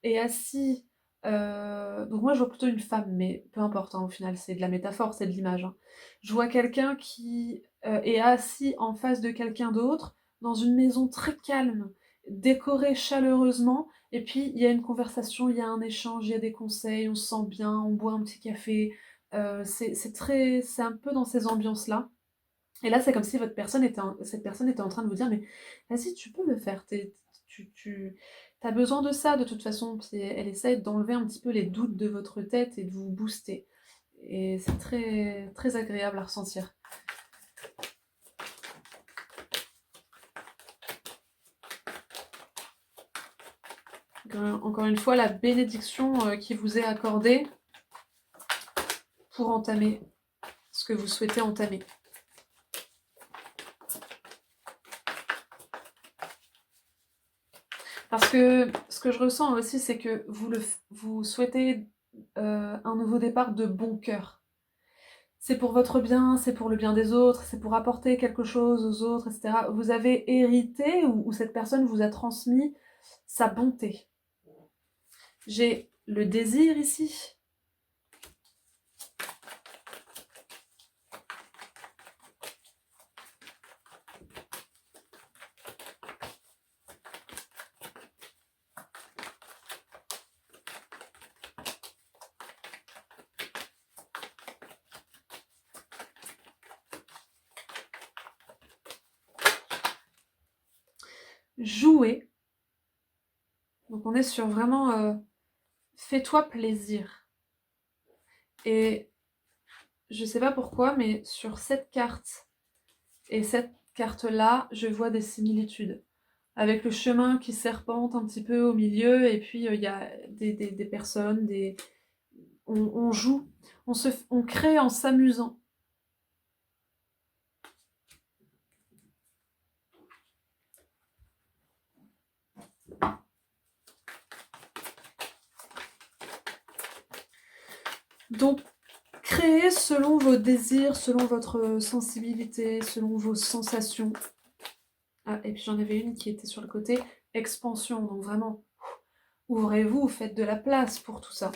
est assis. Donc moi je vois plutôt une femme, mais peu importe, hein, au final c'est de la métaphore, c'est de l'image. Hein. Je vois quelqu'un qui est assis en face de quelqu'un d'autre, dans une maison très calme, décorée chaleureusement, et puis il y a une conversation, il y a un échange, il y a des conseils, on se sent bien, on boit un petit café. C'est un peu dans ces ambiances-là. Et là, c'est comme si cette personne était en train de vous dire, mais vas-y, tu peux le faire, tu as besoin de ça de toute façon. Puis elle essaie d'enlever un petit peu les doutes de votre tête et de vous booster. Et c'est très, très agréable à ressentir. Encore une fois, la bénédiction qui vous est accordée pour entamer ce que vous souhaitez entamer. Parce que ce que je ressens aussi, c'est que vous souhaitez un nouveau départ de bon cœur. C'est pour votre bien, c'est pour le bien des autres, c'est pour apporter quelque chose aux autres, etc. Vous avez hérité ou cette personne vous a transmis sa bonté. J'ai le désir ici. jouer. Donc on est sur vraiment fais-toi plaisir. Et je sais pas pourquoi, mais sur cette carte et cette carte-là, je vois des similitudes. Avec le chemin qui serpente un petit peu au milieu, et puis il y a des personnes, on joue, on crée en s'amusant. Donc, créez selon vos désirs, selon votre sensibilité, selon vos sensations. Ah, et puis j'en avais une qui était sur le côté expansion, donc vraiment, ouvrez-vous, faites de la place pour tout ça.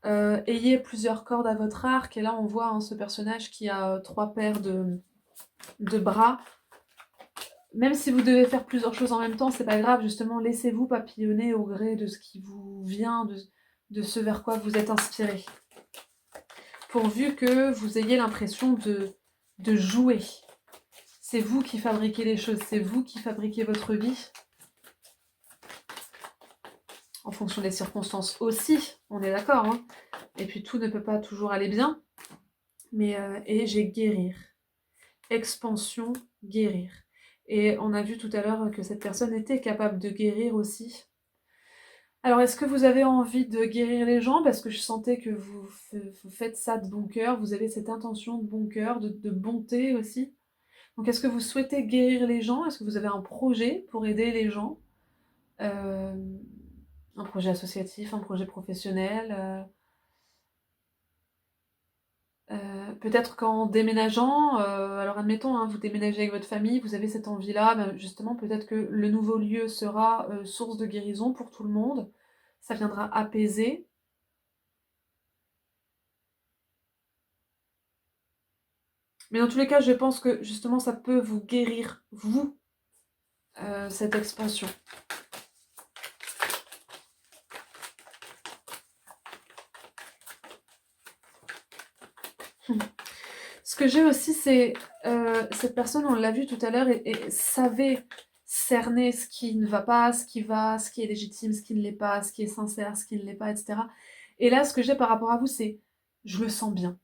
Ayez plusieurs cordes à votre arc, et là on voit ce personnage qui a 3 paires de bras. Même si vous devez faire plusieurs choses en même temps, c'est pas grave, justement, laissez-vous papillonner au gré de ce qui vous vient, de ce vers quoi vous êtes inspiré. Pourvu que vous ayez l'impression de jouer. C'est vous qui fabriquez les choses, c'est vous qui fabriquez votre vie. En fonction des circonstances aussi, on est d'accord, hein. Et puis tout ne peut pas toujours aller bien. Mais, et j'ai guérir. Expansion, guérir. Et on a vu tout à l'heure que cette personne était capable de guérir aussi. Alors, est-ce que vous avez envie de guérir les gens? Parce que je sentais que vous faites ça de bon cœur, vous avez cette intention de bon cœur, de bonté aussi. Donc, est-ce que vous souhaitez guérir les gens? Est-ce que vous avez un projet pour aider les gens? Euh, un projet associatif, un projet professionnel? Peut-être qu'en déménageant, alors admettons, hein, vous déménagez avec votre famille, vous avez cette envie-là, ben justement, peut-être que le nouveau lieu sera source de guérison pour tout le monde. Ça viendra apaiser. Mais dans tous les cas, je pense que justement, ça peut vous guérir, vous, cette expansion. Ce que j'ai aussi, c'est cette personne, on l'a vu tout à l'heure, et savait cerner ce qui ne va pas, ce qui est légitime, ce qui ne l'est pas, ce qui est sincère, ce qui ne l'est pas, etc. Et là, ce que j'ai par rapport à vous, c'est je le sens bien.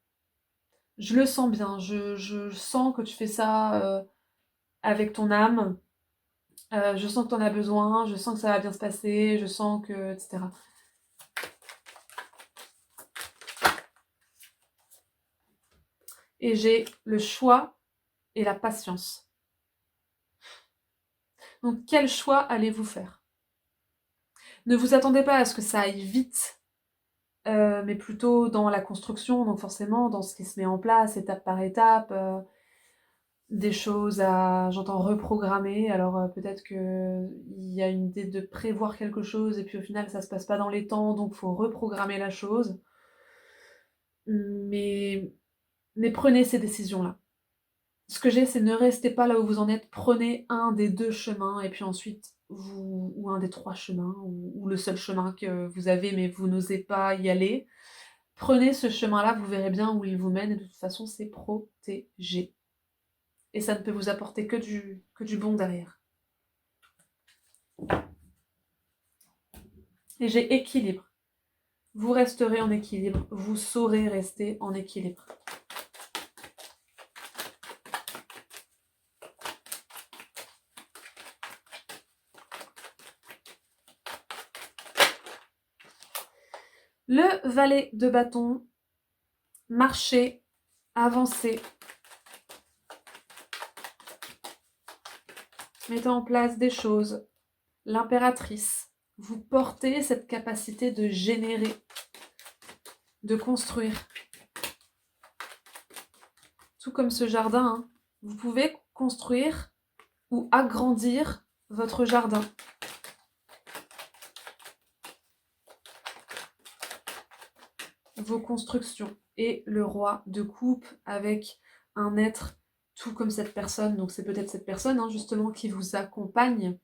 Je le sens bien. Je sens que tu fais ça avec ton âme. Je sens que tu en as besoin. Je sens que ça va bien se passer. Je sens que, etc. Et j'ai le choix et la patience. Donc, quel choix allez-vous faire? Ne vous attendez pas à ce que ça aille vite, mais plutôt dans la construction, donc forcément dans ce qui se met en place, étape par étape, des choses à, j'entends, reprogrammer. Alors peut-être qu'il y a une idée de prévoir quelque chose, et puis au final ça se passe pas dans les temps, donc faut reprogrammer la chose. Mais, mais prenez ces décisions-là. Ce que j'ai, c'est ne restez pas là où vous en êtes, prenez un des 2 chemins, et puis ensuite, ou un des 3 chemins, ou le seul chemin que vous avez, mais vous n'osez pas y aller. Prenez ce chemin-là, vous verrez bien où il vous mène, et de toute façon, c'est protégé. Et ça ne peut vous apporter que du bon derrière. Et j'ai équilibre. Vous resterez en équilibre, vous saurez rester en équilibre. Le valet de bâton, marchez, avancez, mettez en place des choses. L'impératrice, vous portez cette capacité de générer, de construire. Tout comme ce jardin, hein. Vous pouvez construire ou agrandir votre jardin. Vos constructions. Et le roi de coupe avec un être tout comme cette personne. Donc c'est peut-être cette personne, hein, justement, qui vous accompagne,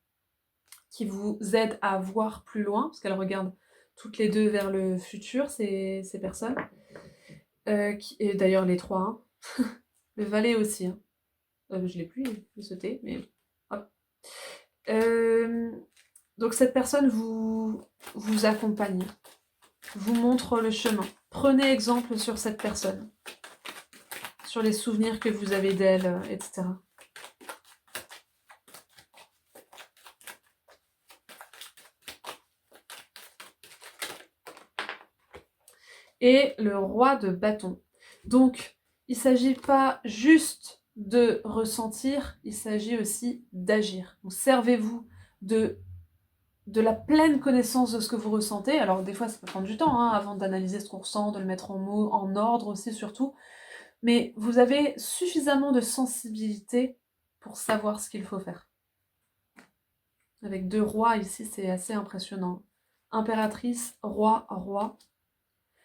qui vous aide à voir plus loin, parce qu'elle regarde toutes les deux vers le futur, ces personnes. Et d'ailleurs les trois, hein. Le valet aussi, hein. Je l'ai plus, il sauté, mais hop. Donc cette personne vous accompagne, vous montre le chemin. Prenez exemple sur cette personne, sur les souvenirs que vous avez d'elle, etc. Et le roi de bâton. Donc, il ne s'agit pas juste de ressentir, il s'agit aussi d'agir. Donc, servez-vous de la pleine connaissance de ce que vous ressentez. Alors, des fois, ça peut prendre du temps, hein, avant d'analyser ce qu'on ressent, de le mettre en mots, en ordre aussi, surtout. Mais vous avez suffisamment de sensibilité pour savoir ce qu'il faut faire. Avec 2 rois ici, c'est assez impressionnant. Impératrice, roi, roi.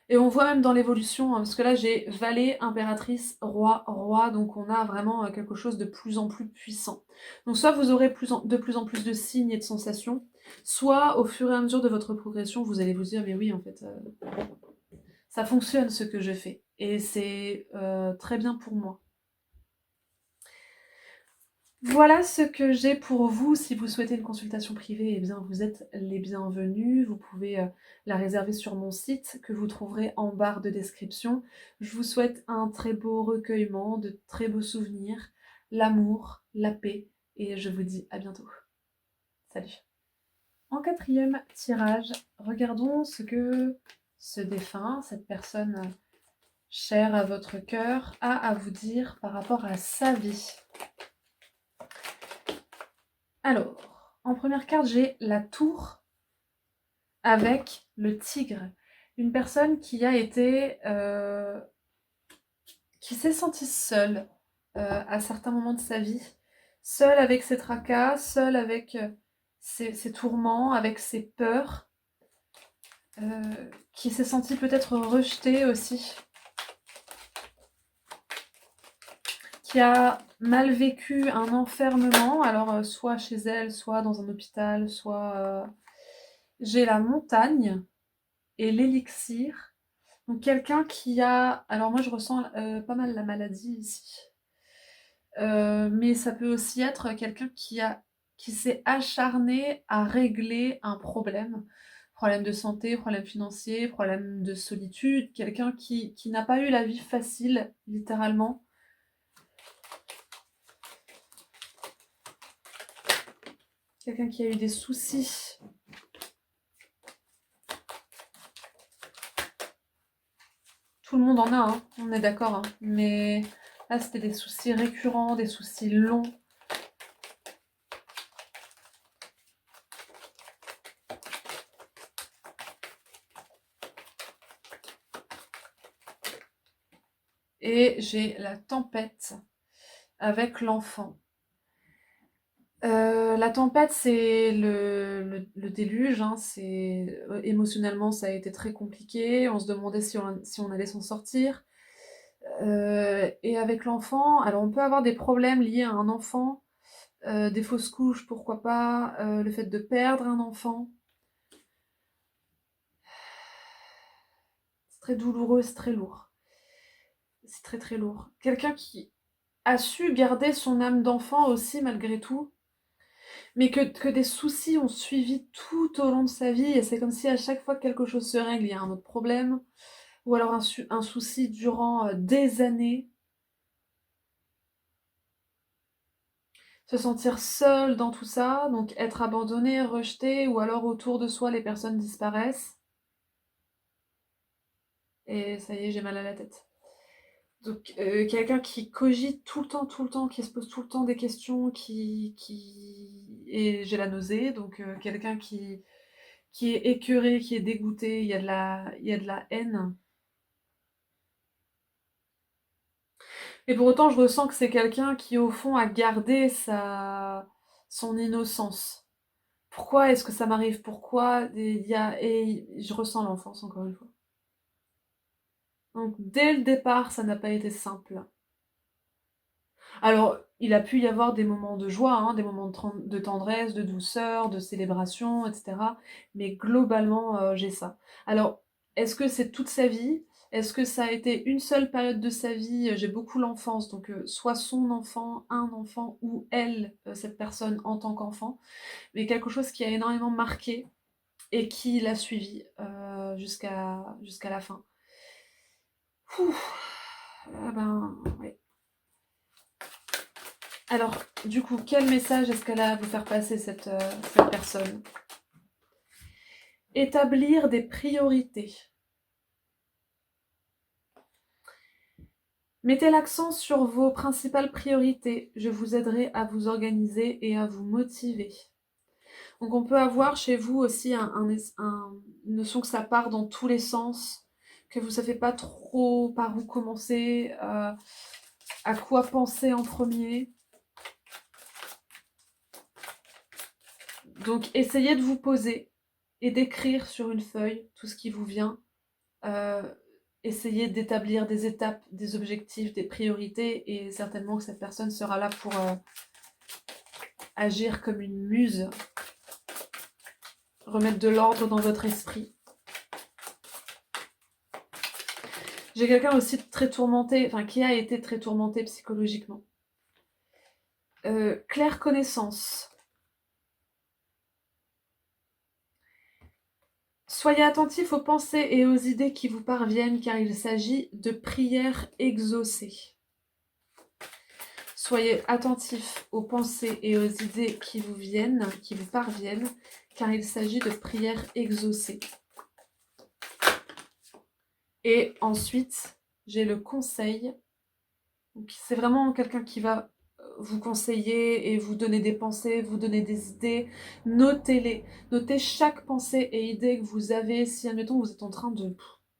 Et on voit même dans l'évolution, hein, parce que là j'ai valet, impératrice, roi, roi, donc on a vraiment quelque chose de plus en plus puissant. Donc soit vous aurez de plus en plus de signes et de sensations, soit au fur et à mesure de votre progression, vous allez vous dire, mais oui, en fait, ça fonctionne ce que je fais, et c'est très bien pour moi. Voilà ce que j'ai pour vous. Si vous souhaitez une consultation privée, eh bien vous êtes les bienvenus. Vous pouvez la réserver sur mon site que vous trouverez en barre de description. Je vous souhaite un très beau recueillement, de très beaux souvenirs, l'amour, la paix, et je vous dis à bientôt. Salut. En 4e tirage, regardons ce que ce défunt, cette personne chère à votre cœur, a à vous dire par rapport à sa vie. Alors, en première carte, j'ai la tour avec le tigre. Une personne qui a été... qui s'est sentie seule à certains moments de sa vie. Seule avec ses tracas, seule avec ses tourments, avec ses peurs. Qui s'est sentie peut-être rejetée aussi. Qui a mal vécu un enfermement, alors soit chez elle, soit dans un hôpital, soit... J'ai la montagne et l'élixir. Donc quelqu'un qui a... Alors moi je ressens pas mal la maladie ici. Mais ça peut aussi être quelqu'un qui s'est acharné à régler un problème. Problème de santé, problème financier, problème de solitude. Quelqu'un qui n'a pas eu la vie facile, littéralement. Quelqu'un qui a eu des soucis. Tout le monde en a, hein, on est d'accord. Hein. Mais là, c'était des soucis récurrents, des soucis longs. Et j'ai la tempête avec l'enfant. La tempête, c'est le déluge, hein, émotionnellement, ça a été très compliqué. On se demandait si on allait s'en sortir. Et avec l'enfant, alors on peut avoir des problèmes liés à un enfant, des fausses couches, pourquoi pas, le fait de perdre un enfant. C'est très douloureux, c'est très lourd. C'est très très lourd. Quelqu'un qui a su garder son âme d'enfant aussi, malgré tout. Mais que des soucis ont suivi tout au long de sa vie, et c'est comme si à chaque fois que quelque chose se règle, il y a un autre problème, ou alors un souci durant des années. Se sentir seul dans tout ça, donc être abandonné, rejeté, ou alors autour de soi les personnes disparaissent. Et ça y est, j'ai mal à la tête. Donc quelqu'un qui cogite tout le temps, qui se pose tout le temps des questions, et j'ai la nausée, donc quelqu'un qui est écœuré, qui est dégoûté, il y a de la haine. Et pour autant, je ressens que c'est quelqu'un qui, au fond, a gardé son innocence. Pourquoi est-ce que ça m'arrive? Pourquoi et je ressens l'enfance, encore une fois. Donc, dès le départ, ça n'a pas été simple. Alors, il a pu y avoir des moments de joie, hein, des moments de tendresse, de douceur, de célébration, etc. Mais globalement, j'ai ça. Alors, est-ce que c'est toute sa vie? Est-ce que ça a été une seule période de sa vie? J'ai beaucoup l'enfance, donc soit son enfant, un enfant ou elle, cette personne en tant qu'enfant, mais quelque chose qui a énormément marqué et qui l'a suivi jusqu'à la fin. Ouh. Ah ben, ouais. Alors, du coup, quel message est-ce qu'elle a à vous faire passer, cette personne? Établir des priorités. Mettez l'accent sur vos principales priorités. Je vous aiderai à vous organiser et à vous motiver. Donc on peut avoir chez vous aussi une notion que ça part dans tous les sens, que vous ne savez pas trop par où commencer, à quoi penser en premier. Donc essayez de vous poser et d'écrire sur une feuille tout ce qui vous vient. Essayez d'établir des étapes, des objectifs, des priorités, et certainement que cette personne sera là pour agir comme une muse, remettre de l'ordre dans votre esprit. J'ai quelqu'un aussi de très tourmenté, enfin qui a été très tourmenté psychologiquement. Claire connaissance. Soyez attentifs aux pensées et aux idées qui vous parviennent, car il s'agit de prières exaucées. Soyez attentifs aux pensées et aux idées qui vous parviennent, car il s'agit de prières exaucées. Et ensuite, j'ai le conseil. C'est vraiment quelqu'un qui va vous conseiller et vous donner des pensées, vous donner des idées. Notez-les. Notez chaque pensée et idée que vous avez. Si, admettons, vous êtes en train de...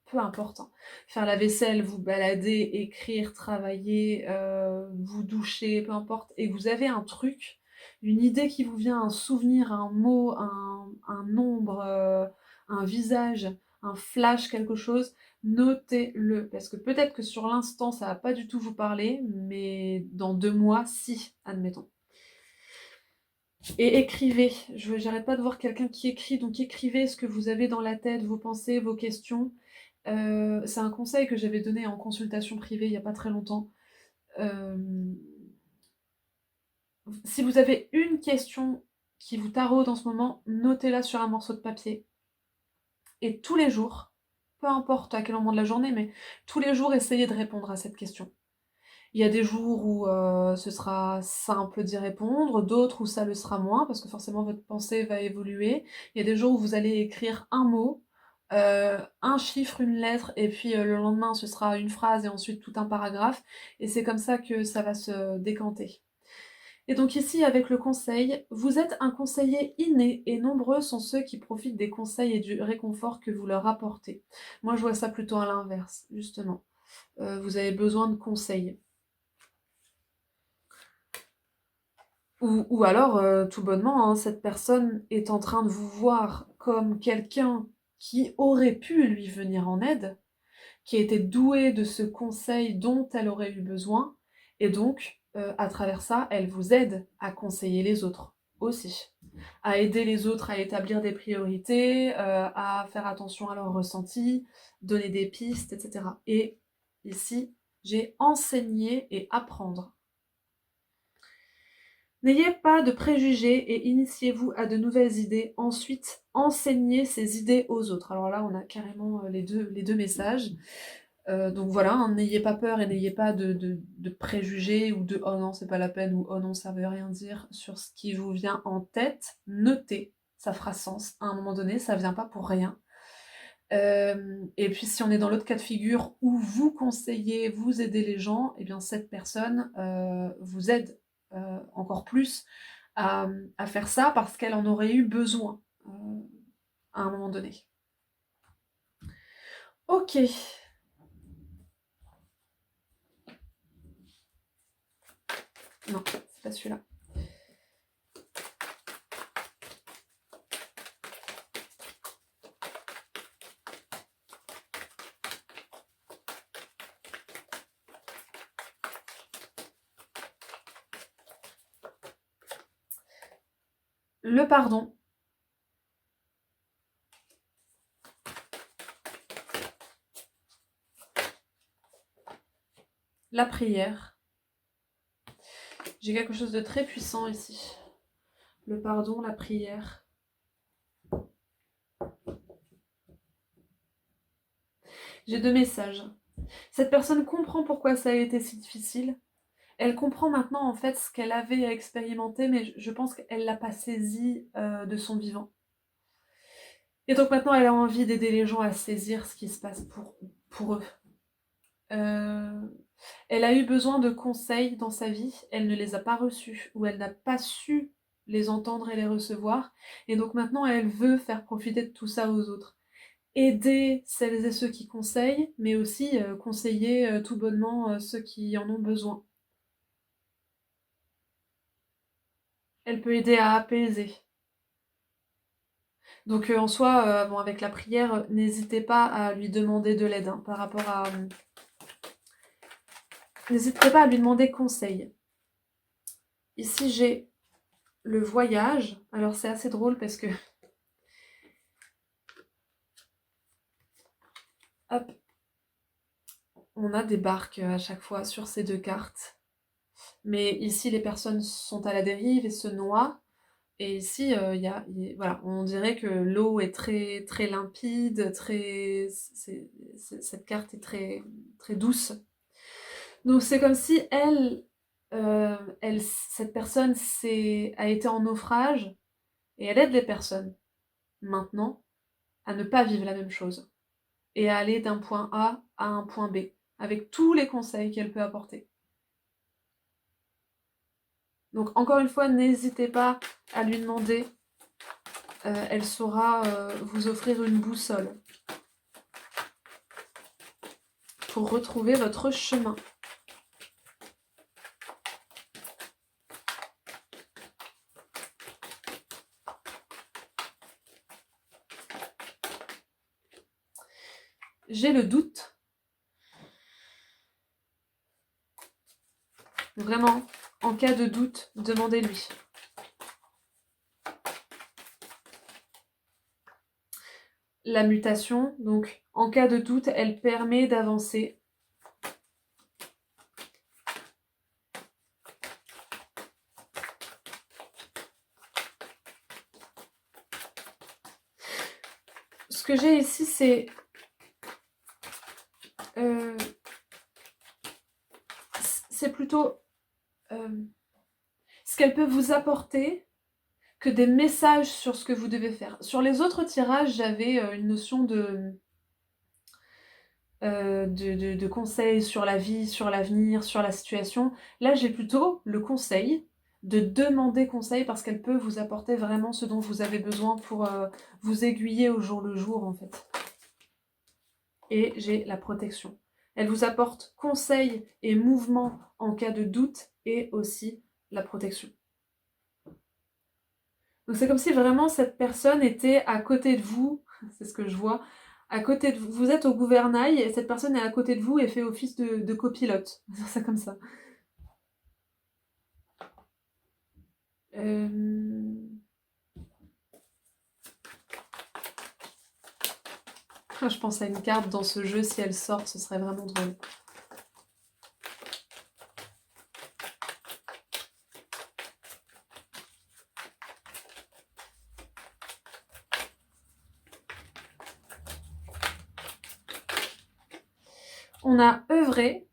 peu importe. Faire la vaisselle, vous balader, écrire, travailler, vous doucher, peu importe. Et vous avez un truc, une idée qui vous vient, un souvenir, un mot, un nombre, un visage, un flash, quelque chose. Notez-le, parce que peut-être que sur l'instant, ça va pas du tout vous parler, mais dans 2 mois, si, admettons. Et écrivez. J'arrête pas de voir quelqu'un qui écrit, donc écrivez ce que vous avez dans la tête, vos pensées, vos questions. C'est un conseil que j'avais donné en consultation privée il n'y a pas très longtemps. Si vous avez une question qui vous taraude en ce moment, notez-la sur un morceau de papier. Et tous les jours, peu importe à quel moment de la journée, mais tous les jours, essayez de répondre à cette question. Il y a des jours où ce sera simple d'y répondre, d'autres où ça le sera moins, parce que forcément votre pensée va évoluer. Il y a des jours où vous allez écrire un mot, un chiffre, une lettre, et puis le lendemain ce sera une phrase et ensuite tout un paragraphe, et c'est comme ça que ça va se décanter. Et donc ici, avec le conseil, vous êtes un conseiller inné et nombreux sont ceux qui profitent des conseils et du réconfort que vous leur apportez. Moi, je vois ça plutôt à l'inverse, justement. Vous avez besoin de conseils. Ou alors, tout bonnement, cette personne est en train de vous voir comme quelqu'un qui aurait pu lui venir en aide, qui était douée de ce conseil dont elle aurait eu besoin, et donc, à travers ça, elle vous aide à conseiller les autres aussi, à aider les autres à établir des priorités, à faire attention à leurs ressentis, donner des pistes, etc. Et ici, j'ai enseigné et apprendre. N'ayez pas de préjugés et initiez-vous à de nouvelles idées. Ensuite, enseignez ces idées aux autres. Alors là, on a carrément les deux messages. Donc voilà, n'ayez pas peur et n'ayez pas de préjugés ou de « oh non, c'est pas la peine » ou « oh non, ça veut rien dire » sur ce qui vous vient en tête. Notez, ça fera sens. À un moment donné, ça vient pas pour rien. Et puis si on est dans l'autre cas de figure où vous conseillez, vous aidez les gens, et bien cette personne vous aide encore plus à faire ça parce qu'elle en aurait eu besoin à un moment donné. Ok. Non, c'est pas celui-là. Le pardon. la prière. J'ai quelque chose de très puissant ici. Le pardon, la prière. J'ai 2 messages. Cette personne comprend pourquoi ça a été si difficile. Elle comprend maintenant en fait ce qu'elle avait à expérimenter, mais je pense qu'elle l'a pas saisi de son vivant. Et donc maintenant elle a envie d'aider les gens à saisir ce qui se passe pour eux. Euh, Elle a eu besoin de conseils dans sa vie, elle ne les a pas reçus, ou elle n'a pas su les entendre et les recevoir, et donc maintenant elle veut faire profiter de tout ça aux autres. Aider celles et ceux qui conseillent, mais aussi conseiller tout bonnement ceux qui en ont besoin. Elle peut aider à apaiser. Donc en soi, bon, avec la prière, n'hésitez pas à lui demander de l'aide par rapport à... N'hésitez pas à lui demander conseil. Ici j'ai le voyage. Alors c'est assez drôle parce que... Hop, on a des barques à chaque fois sur ces 2 cartes. Mais ici les personnes sont à la dérive et se noient. Et ici, voilà, on dirait que l'eau est très, très limpide, cette carte est très, très douce. Donc c'est comme si cette personne a été en naufrage et elle aide les personnes maintenant à ne pas vivre la même chose et à aller d'un point A à un point B avec tous les conseils qu'elle peut apporter. Donc encore une fois, n'hésitez pas à lui demander. Elle saura vous offrir une boussole pour retrouver votre chemin. J'ai le doute. Vraiment, en cas de doute, demandez-lui. La mutation, donc en cas de doute, elle permet d'avancer. Ce que j'ai ici, c'est plutôt ce qu'elle peut vous apporter que des messages sur ce que vous devez faire. Sur les autres tirages, j'avais une notion de conseils sur la vie, sur l'avenir, sur la situation. Là, j'ai plutôt le conseil de demander conseil parce qu'elle peut vous apporter vraiment ce dont vous avez besoin pour vous aiguiller au jour le jour, en fait. Et j'ai la protection. Elle vous apporte conseil et mouvement en cas de doute et aussi la protection. Donc c'est comme si vraiment cette personne était à côté de vous, c'est ce que je vois, à côté de vous. Vous êtes au gouvernail et cette personne est à côté de vous et fait office de copilote. On va dire ça comme ça. Je pense à une carte dans ce jeu, si elle sort, ce serait vraiment drôle. On a œuvré,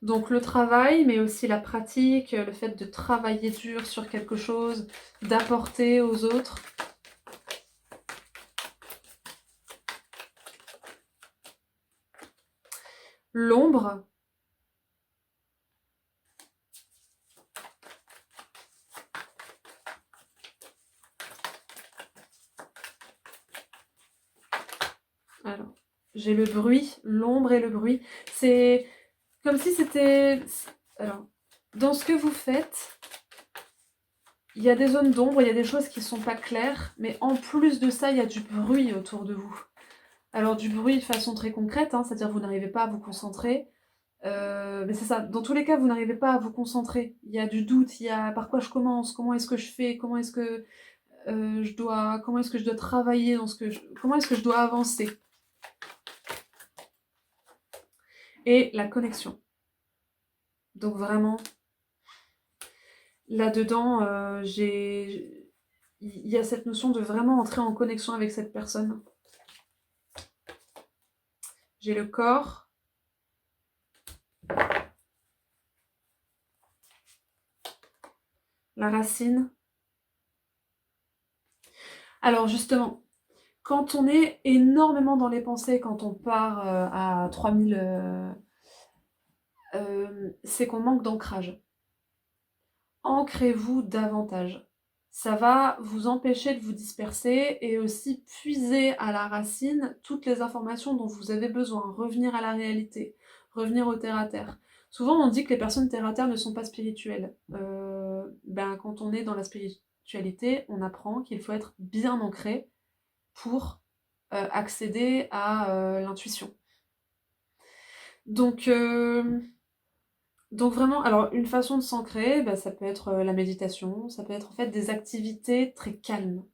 donc le travail, mais aussi la pratique, le fait de travailler dur sur quelque chose, d'apporter aux autres. L'ombre. Alors, j'ai le bruit, l'ombre et le bruit. C'est comme si c'était... Alors, dans ce que vous faites, il y a des zones d'ombre, il y a des choses qui sont pas claires, mais en plus de ça, il y a du bruit autour de vous. Alors du bruit de façon très concrète, hein, c'est-à-dire vous n'arrivez pas à vous concentrer. Mais c'est ça, dans tous les cas, vous n'arrivez pas à vous concentrer. Il y a du doute, il y a par quoi je commence, comment est-ce que je fais, comment est-ce que je dois travailler comment est-ce que je dois avancer. et la connexion. Donc vraiment, là-dedans, il y a cette notion de vraiment entrer en connexion avec cette personne. J'ai le corps. La racine. Alors justement, quand on est énormément dans les pensées, quand on part à 3000, c'est qu'on manque d'ancrage. Ancrez-vous davantage. Ça va vous empêcher de vous disperser et aussi puiser à la racine toutes les informations dont vous avez besoin, revenir à la réalité, revenir au terre-à-terre. Souvent on dit que les personnes terre-à-terre ne sont pas spirituelles. Quand on est dans la spiritualité, on apprend qu'il faut être bien ancré pour accéder à l'intuition. Donc vraiment, alors une façon de s'ancrer, ça peut être la méditation, ça peut être en fait des activités très calmes,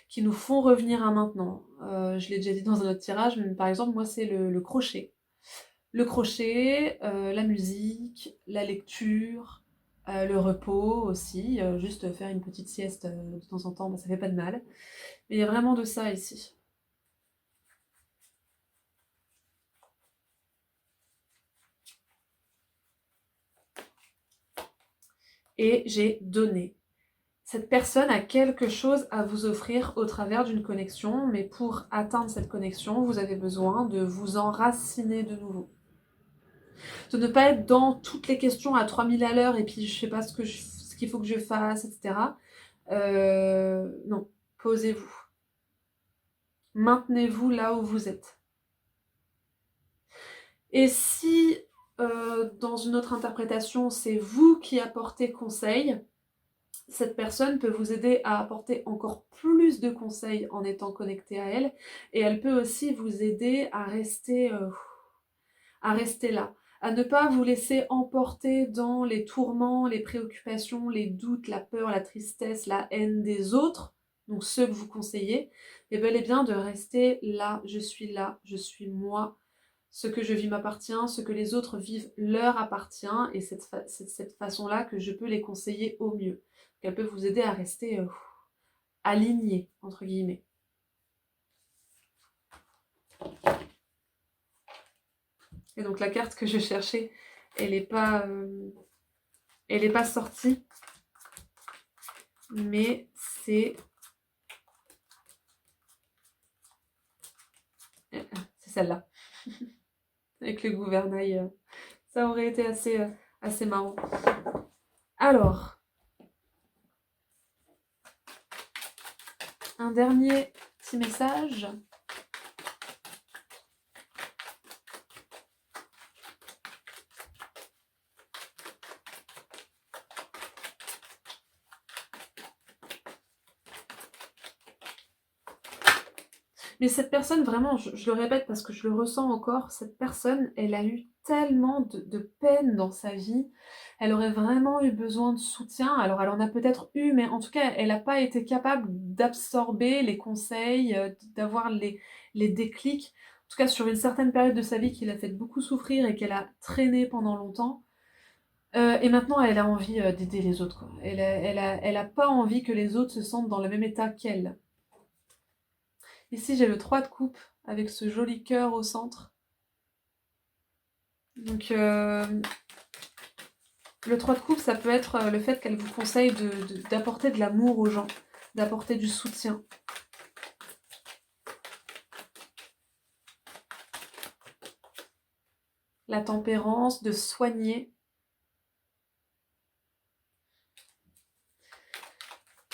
qui nous font revenir à maintenant. Je l'ai déjà dit dans un autre tirage, mais par exemple moi c'est le crochet. Le crochet, la musique, la lecture, le repos aussi, juste faire une petite sieste de temps en temps, ça fait pas de mal. Mais il y a vraiment de ça ici. Et j'ai donné. Cette personne a quelque chose à vous offrir au travers d'une connexion, mais pour atteindre cette connexion, vous avez besoin de vous enraciner de nouveau. De ne pas être dans toutes les questions à 3000 à l'heure et puis je sais pas ce qu'il faut que je fasse, etc. Non, posez-vous. Maintenez-vous là où vous êtes. Et si, dans une autre interprétation, c'est vous qui apportez conseil, cette personne peut vous aider à apporter encore plus de conseils en étant connecté à elle, et elle peut aussi vous aider à rester là, à ne pas vous laisser emporter dans les tourments, les préoccupations, les doutes, la peur, la tristesse, la haine des autres, donc ceux que vous conseillez, et bel et bien de rester là, je suis moi, ce que je vis m'appartient, ce que les autres vivent leur appartient, et c'est cette façon-là que je peux les conseiller au mieux. Elle peut vous aider à rester aligné, entre guillemets. Et donc la carte que je cherchais, elle n'est pas sortie, mais c'est celle-là, avec le gouvernail. Ça aurait été assez marrant. Alors, un dernier petit message. Mais cette personne, vraiment, je le répète parce que je le ressens encore, cette personne, elle a eu tellement de peine dans sa vie, elle aurait vraiment eu besoin de soutien, alors elle en a peut-être eu, mais en tout cas, elle n'a pas été capable d'absorber les conseils, d'avoir les déclics, en tout cas sur une certaine période de sa vie qui l'a fait beaucoup souffrir et qu'elle a traîné pendant longtemps. Et maintenant, elle a envie d'aider les autres, quoi. Elle a pas envie que les autres se sentent dans le même état qu'elle. Ici, j'ai le 3 de coupe avec ce joli cœur au centre. Donc, le 3 de coupe, ça peut être le fait qu'elle vous conseille d'apporter de l'amour aux gens, d'apporter du soutien. La tempérance, de soigner.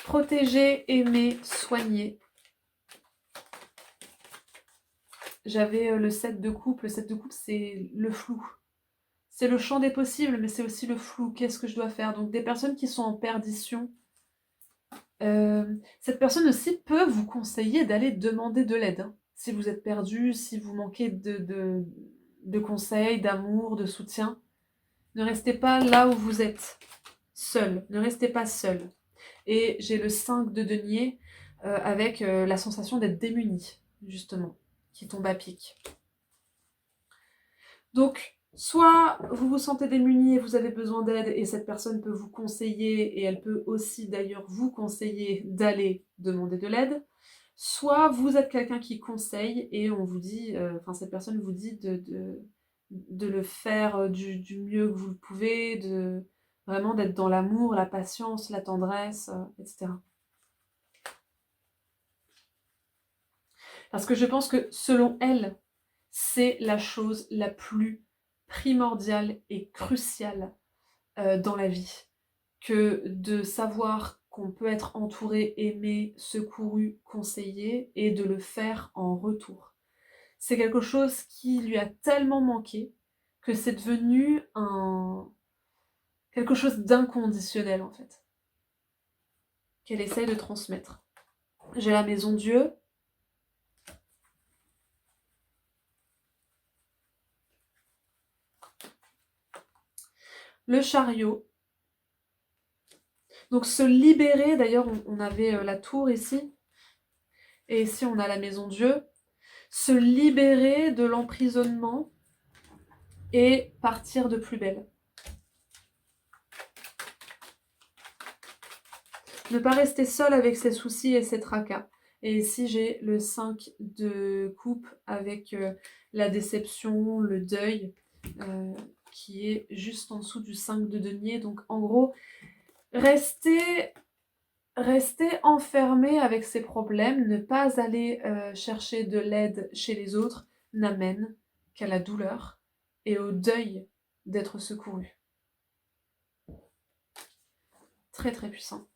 Protéger, aimer, soigner. J'avais le 7 de coupe. Le 7 de coupe, c'est le flou. C'est le champ des possibles, mais c'est aussi le flou. Qu'est-ce que je dois faire? Donc des personnes qui sont en perdition. Cette personne aussi peut vous conseiller d'aller demander de l'aide. Hein. Si vous êtes perdu, si vous manquez de conseils, d'amour, de soutien. Ne restez pas là où vous êtes, seul. Ne restez pas seul. Et j'ai le 5 de denier avec la sensation d'être démuni, justement, qui tombe à pic. Donc, Soit vous vous sentez démuni et vous avez besoin d'aide et cette personne peut vous conseiller et elle peut aussi d'ailleurs vous conseiller d'aller demander de l'aide. Soit vous êtes quelqu'un qui conseille et on vous dit, enfin cette personne vous dit de le faire du mieux que vous le pouvez, vraiment d'être dans l'amour, la patience, la tendresse, etc. Parce que je pense que selon elle, c'est la chose la plus primordiale et cruciale dans la vie, que de savoir qu'on peut être entouré, aimé, secouru, conseillé, et de le faire en retour. C'est quelque chose qui lui a tellement manqué que c'est devenu quelque chose d'inconditionnel en fait, qu'elle essaye de transmettre. J'ai la maison Dieu. Le chariot. Donc se libérer, d'ailleurs on avait la tour ici, et ici on a la maison Dieu. Se libérer de l'emprisonnement et partir de plus belle. Ne pas rester seul avec ses soucis et ses tracas. Et ici j'ai le 5 de coupe avec la déception, le deuil, qui est juste en dessous du 5 de denier. Donc en gros, rester enfermé avec ses problèmes, ne pas aller chercher de l'aide chez les autres, n'amène qu'à la douleur et au deuil d'être secouru. Très très puissant.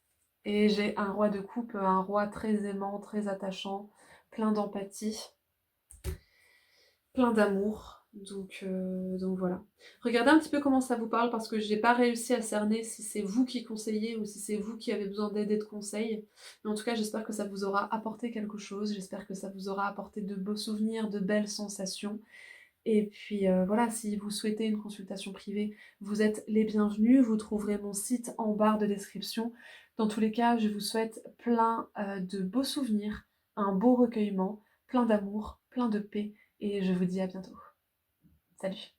Et j'ai un roi de coupe, un roi très aimant, très attachant, plein d'empathie, plein d'amour. Donc voilà. Regardez un petit peu comment ça vous parle parce que j'ai pas réussi à cerner si c'est vous qui conseillez ou si c'est vous qui avez besoin d'aide et de conseils. Mais en tout cas, j'espère que ça vous aura apporté quelque chose. J'espère que ça vous aura apporté de beaux souvenirs, de belles sensations. Et puis voilà, si vous souhaitez une consultation privée, vous êtes les bienvenus. Vous trouverez mon site en barre de description. Dans tous les cas, je vous souhaite plein de beaux souvenirs, un beau recueillement, plein d'amour, plein de paix. Et je vous dis à bientôt. Salut!